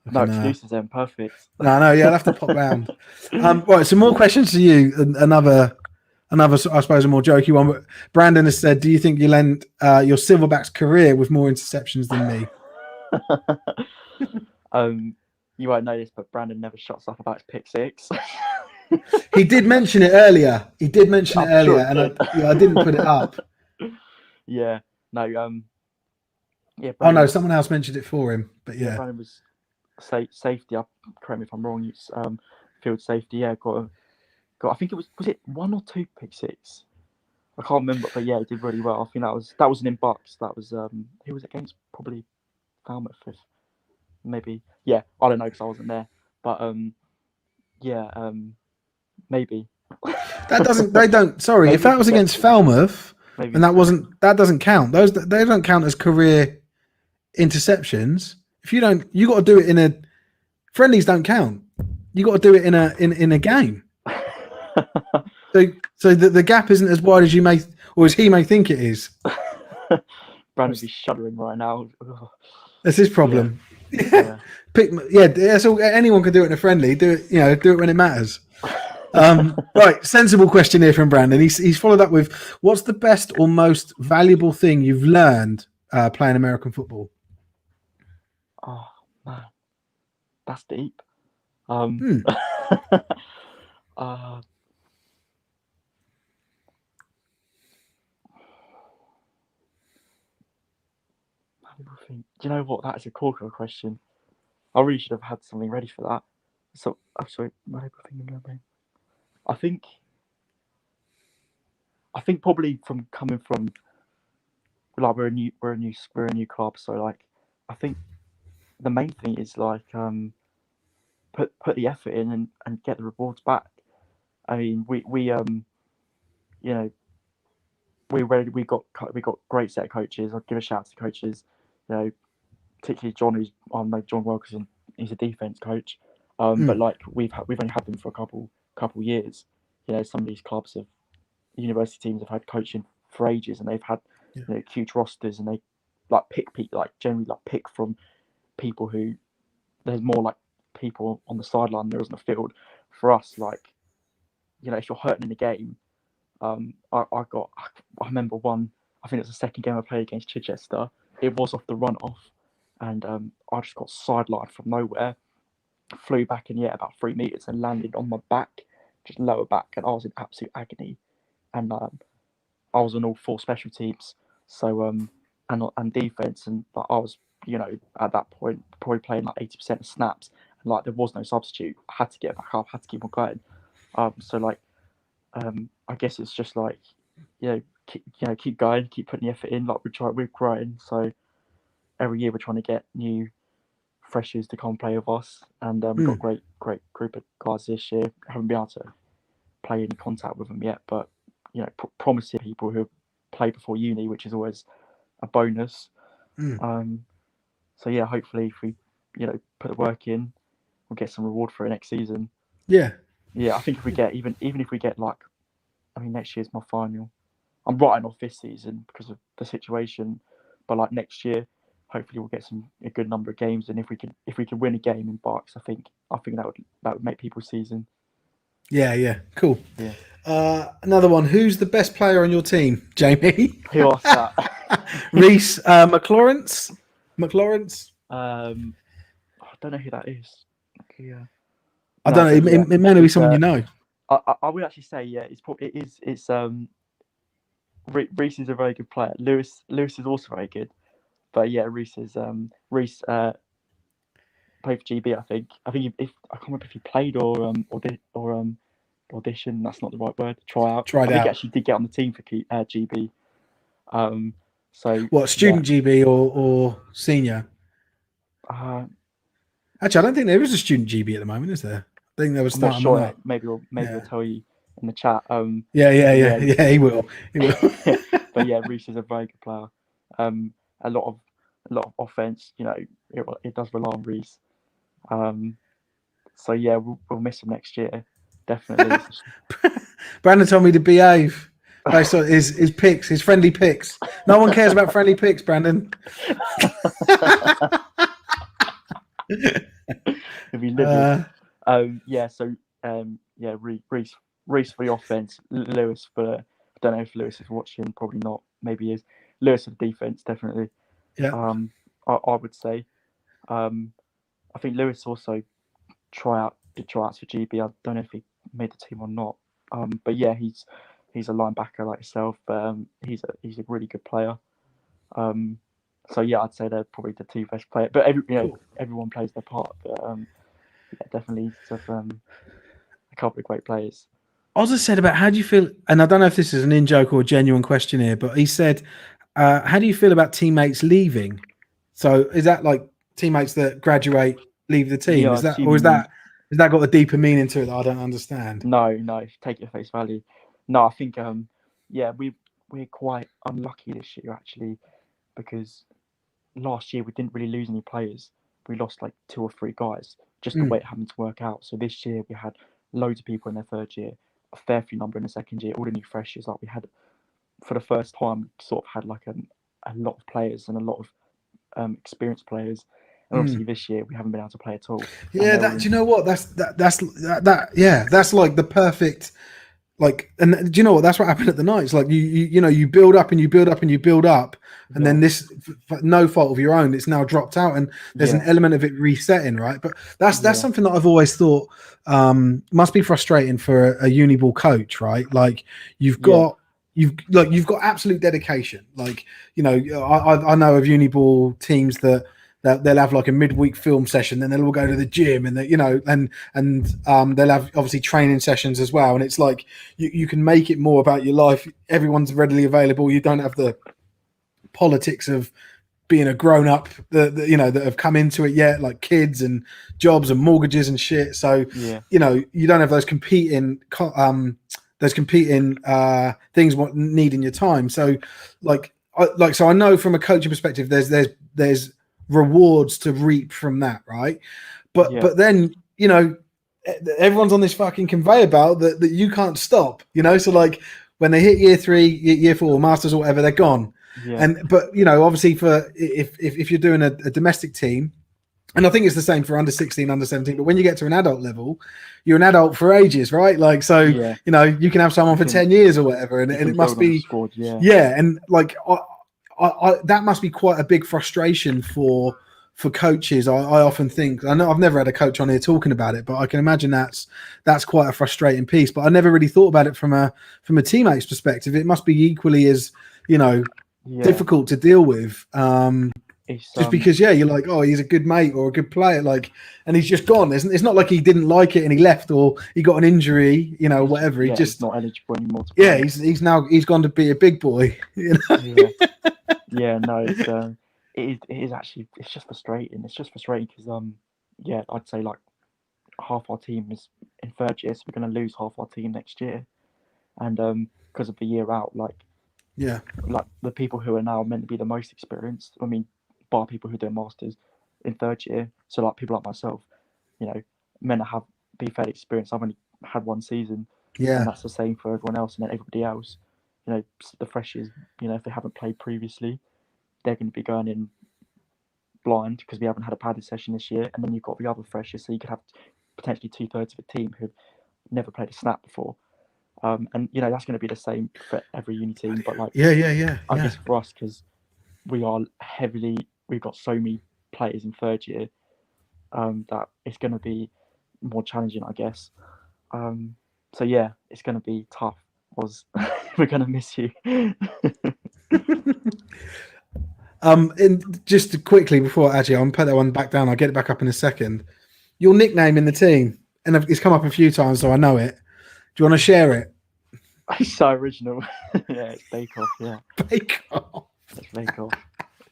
no excuses then. Perfect. No, I'll have to pop round. Right, some more questions to you. Another, I suppose, a more jokey one. But Brandon has said, "Do you think you'll end your Silverback's career with more interceptions than me?" You won't know this, but Brandon never shuts up about his pick six. He did mention it earlier. And I didn't put it up. Yeah. No. Yeah. Brandon, someone else mentioned it for him. But yeah. Brandon was safety. Correct me if I'm wrong. It's field safety. Yeah. Got. I think it was it 1 or 2 pick six? I can't remember, but yeah, he did really well. I think that wasn't in Bucks. That was he was against probably Falmouth, maybe. Yeah, I don't know because I wasn't there. But maybe. They don't. Sorry, maybe, if that was against Falmouth, maybe, and that doesn't count. They don't count as career interceptions. If you don't, you got to do it in a friendlies. Don't count. You got to do it in a game. So the gap isn't as wide as you may, or as he may think it is. Brandon would be shuddering right now. Ugh. That's his problem. Yeah. That's all. Anyone can do it in a friendly. Do it. Do it when it matters. Right, sensible question here from Brandon. He's followed up with, what's the best or most valuable thing you've learned playing American football? Oh man, that's deep. Valuable thing. Do you know what? That is a corker question. I really should have had something ready for that. So, I'm sorry, valuable thing in learning. I think probably from coming from, like, we're a new club, so like I think the main thing is like put the effort in and get the rewards back. I mean, we you know we got great set of coaches. I'll give a shout out to the coaches, particularly John, who's I know John well because he's a defense coach. But like we've only had them for a couple years. Some of these clubs have university teams have had coaching for ages, and they've had huge rosters, and they like generally pick from people who there's more like people on the sideline than there is on the field. For us, like if you're hurting in the game, I remember one. I think it was the second game I played against Chichester. It was off the run off, and I just got sidelined from nowhere. Flew back in the air about 3 meters and landed on my back, just lower back, and I was in absolute agony. And I was on all 4 special teams, so and defense, and like, I was at that point probably playing like 80% of snaps, and like there was no substitute. I had to get back up, had to keep on going. So like I guess it's just like keep going, keep putting the effort in. Like we're growing, so every year we're trying to get new freshers to come play with us, and we've got great group of guys this year. I haven't been able to play any contact with them yet, but promising people who play before uni, which is always a bonus. So yeah, hopefully if we put the work in, we'll get some reward for it next season. Yeah, I think if we get even if we get like, I mean, next year's my final. I'm writing off this season because of the situation, but like next year, hopefully we'll get a good number of games, and if we could win a game in Berks, I think that would make people's season. Yeah, cool. Yeah. Another one. Who's the best player on your team, Jamie? Who asked that? Reese McLawrence. I don't know who that is. Yeah. I don't know. It may be someone you know. I would actually say it's Reese is a very good player. Lewis is also very good, but yeah, Reese played for GB. I think I can't remember if he played or audition. That's not the right word. I think he actually did get on the team for GB. So what, student GB or senior? Actually, I don't think there is a student GB at the moment, is there? I think there was. I'm not sure. Maybe we'll tell you in the chat. Yeah. He will. But yeah, Reese is a very good player. A lot of offense. It does rely on Reese. So yeah, we'll miss him next year, definitely. Brandon told me to behave based on his picks, his friendly picks. No one cares about friendly picks, Brandon. If you live Reese for the offense, Lewis for. I don't know if Lewis is watching. Probably not. Maybe he is. Lewis for the defense, definitely. Yeah. I would say. I think Lewis also did tryouts for GB. I don't know if he made the team or not. But yeah, he's a linebacker like yourself. He's a really good player. So yeah, I'd say they're probably the 2 best players. But everyone plays their part. But definitely a couple of great players. Ozza said about how do you feel, and I don't know if this is an in-joke or a genuine question here, but he said, how do you feel about teammates leaving? So is that like teammates that graduate, leave the team? Yeah, is that got a deeper meaning to it that I don't understand? No, take it at face value. No, I think we're quite unlucky this year actually, because last year we didn't really lose any players. We lost like 2 or 3 guys, just the way it happened to work out. So this year we had loads of people in their 3rd year, a fair few number in the 2nd year, all the new freshers. Like we had for the first time, sort of had like a lot of players and a lot of experienced players. And obviously this year we haven't been able to play at all. Yeah, do you know what? Yeah, that's like the perfect. Like, and do you know what? That's what happened at the Knights. Like you build up and you build up and you build up, and then this, for no fault of your own, it's now dropped out, and there's an element of it resetting, right? But that's something that I've always thought must be frustrating for a uni ball coach, right? Like you've got absolute dedication. Like, you know, I know of uni ball teams that they'll have like a midweek film session, then they'll all go to the gym, and you know, and they'll have obviously training sessions as well. And it's like you can make it more about your life. Everyone's readily available. You don't have the politics of being a grown up that have come into it yet, like kids and jobs and mortgages and shit. So you know, you don't have those competing things what needing your time. So so I know from a coaching perspective, there's rewards to reap from that, right? But then, you know, everyone's on this fucking conveyor belt that you can't stop, you know. So like when they hit year 3, year 4, masters or whatever, they're gone. But you know, obviously for if you're doing a domestic team, and I think it's the same for under 16, under 17, but when you get to an adult level, you're an adult for ages, right? Like, so you know, you can have someone for 10 years or whatever, and it must be squad, and like I that must be quite a big frustration for coaches. I often think, I know I've never had a coach on here talking about it, but I can imagine that's quite a frustrating piece. But I never really thought about it from a teammate's perspective. It must be equally as, you know, difficult to deal with. Just because, you're like, oh, he's a good mate or a good player, like, and he's just gone. It's not like he didn't like it and he left, or he got an injury, you know, whatever. He just he's not eligible anymore. He's gone to be a big boy. You know? No, it is actually, it's just frustrating. It's just frustrating because I'd say like half our team is in third year, so we're going to lose half our team next year, and because of the year out, like the people who are now meant to be the most experienced, I mean, bar people who do masters in third year, so like people like myself, you know, meant to be fairly experienced. I've only had one season, and that's the same for everyone else. And then everybody else, you know, the freshers, you know, if they haven't played previously, they're going to be going in blind because we haven't had a padded session this year. And then you've got the other freshers, so you could have potentially 2/3 of a team who've never played a snap before. And you know, that's going to be the same for every uni team. But like, I guess for us, because we've got so many players in third year, that it's going to be more challenging, I guess. So yeah, it's going to be tough. We're going to miss you. And just quickly before, actually, I'll put that one back down. I'll get it back up in a second. Your nickname in the team, and it's come up a few times, so I know it. Do you want to share it? It's so original. It's Bake Off. Yeah, Bake Off. It's Bake Off.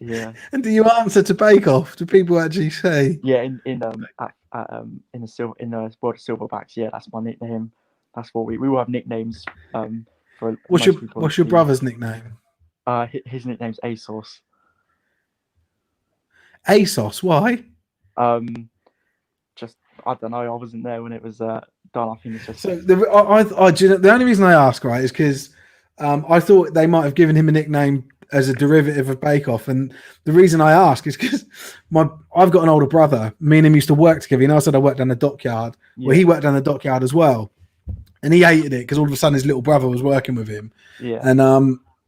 Yeah. And do you answer to Bake Off? Do people actually say? Yeah, in the world of Silverbacks. Yeah, that's my nickname. That's what we will have nicknames. For what's your brother's nickname? His nickname's ASOS. ASOS, why? Just, I don't know. I wasn't there when it was done. I think it's just. So the only reason I ask, right, is because I thought they might have given him a nickname as a derivative of Bake Off, and the reason I ask is because I've got an older brother. Me and him used to work together. You know, I said I worked down the dockyard. Well, he worked down the dockyard as well, and he hated it because all of a sudden his little brother was working with him. Yeah.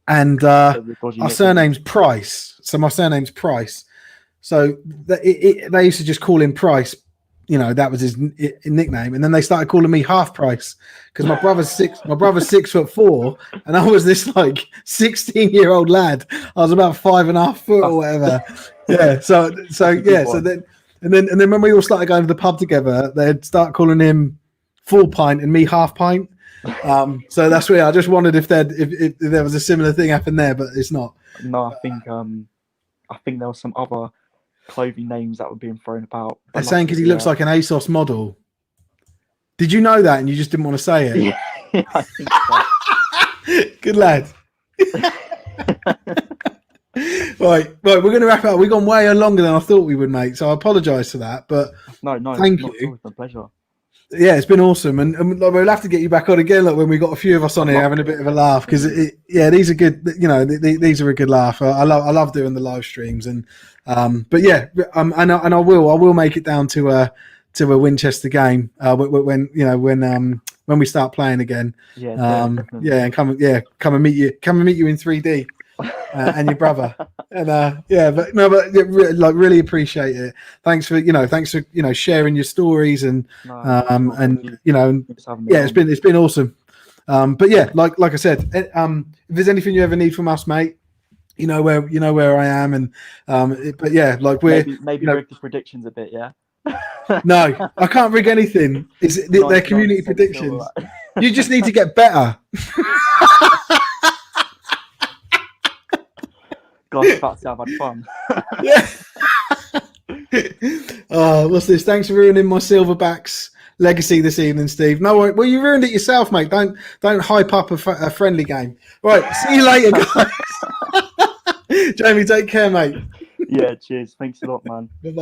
And our surname's Price, so my surname's Price. So they used to just call him Price, you know, that was his nickname, and then they started calling me Half Price because my brother's 6'4", and I was this like 16-year-old lad. I was about 5.5 foot or whatever. Yeah. So then when we all started going to the pub together, they'd start calling him Full Pint and me Half Pint. So that's where I just wondered if there was a similar thing happened there, but it's not. No, I think there was some other clothing names that were being thrown about. They're saying because he looks like an ASOS model. Did you know that and you just didn't want to say it? Yeah, I think so. Good lad. Right, we're going to wrap up. We've gone way longer than I thought we would, mate. So I apologise for that, but no, thank you. You. It's my pleasure. Yeah, it's been awesome, and like, we'll have to get you back on again. Like when we got a few of us on here having a bit of a laugh, because these are good. You know, these are a good laugh. I love doing the live streams, and but yeah, and I will make it down to a Winchester game when we start playing again. Yeah, and come and meet you in 3D. And your brother, and really appreciate it. Thanks for sharing your stories and it's been awesome. But yeah, like I said, if there's anything you ever need from us, mate, you know where I am, and but yeah, like maybe rig the predictions a bit, yeah. No, I can't rig anything. They're community predictions. You just need to get better. God, that's how I've had fun. Yeah. What's this? Thanks for ruining my Silverbacks legacy this evening, Steve. No, well, you ruined it yourself, mate. Don't hype up a friendly game. Right, see you later, guys. Jamie, take care, mate. Yeah, cheers. Thanks a lot, man. Bye-bye.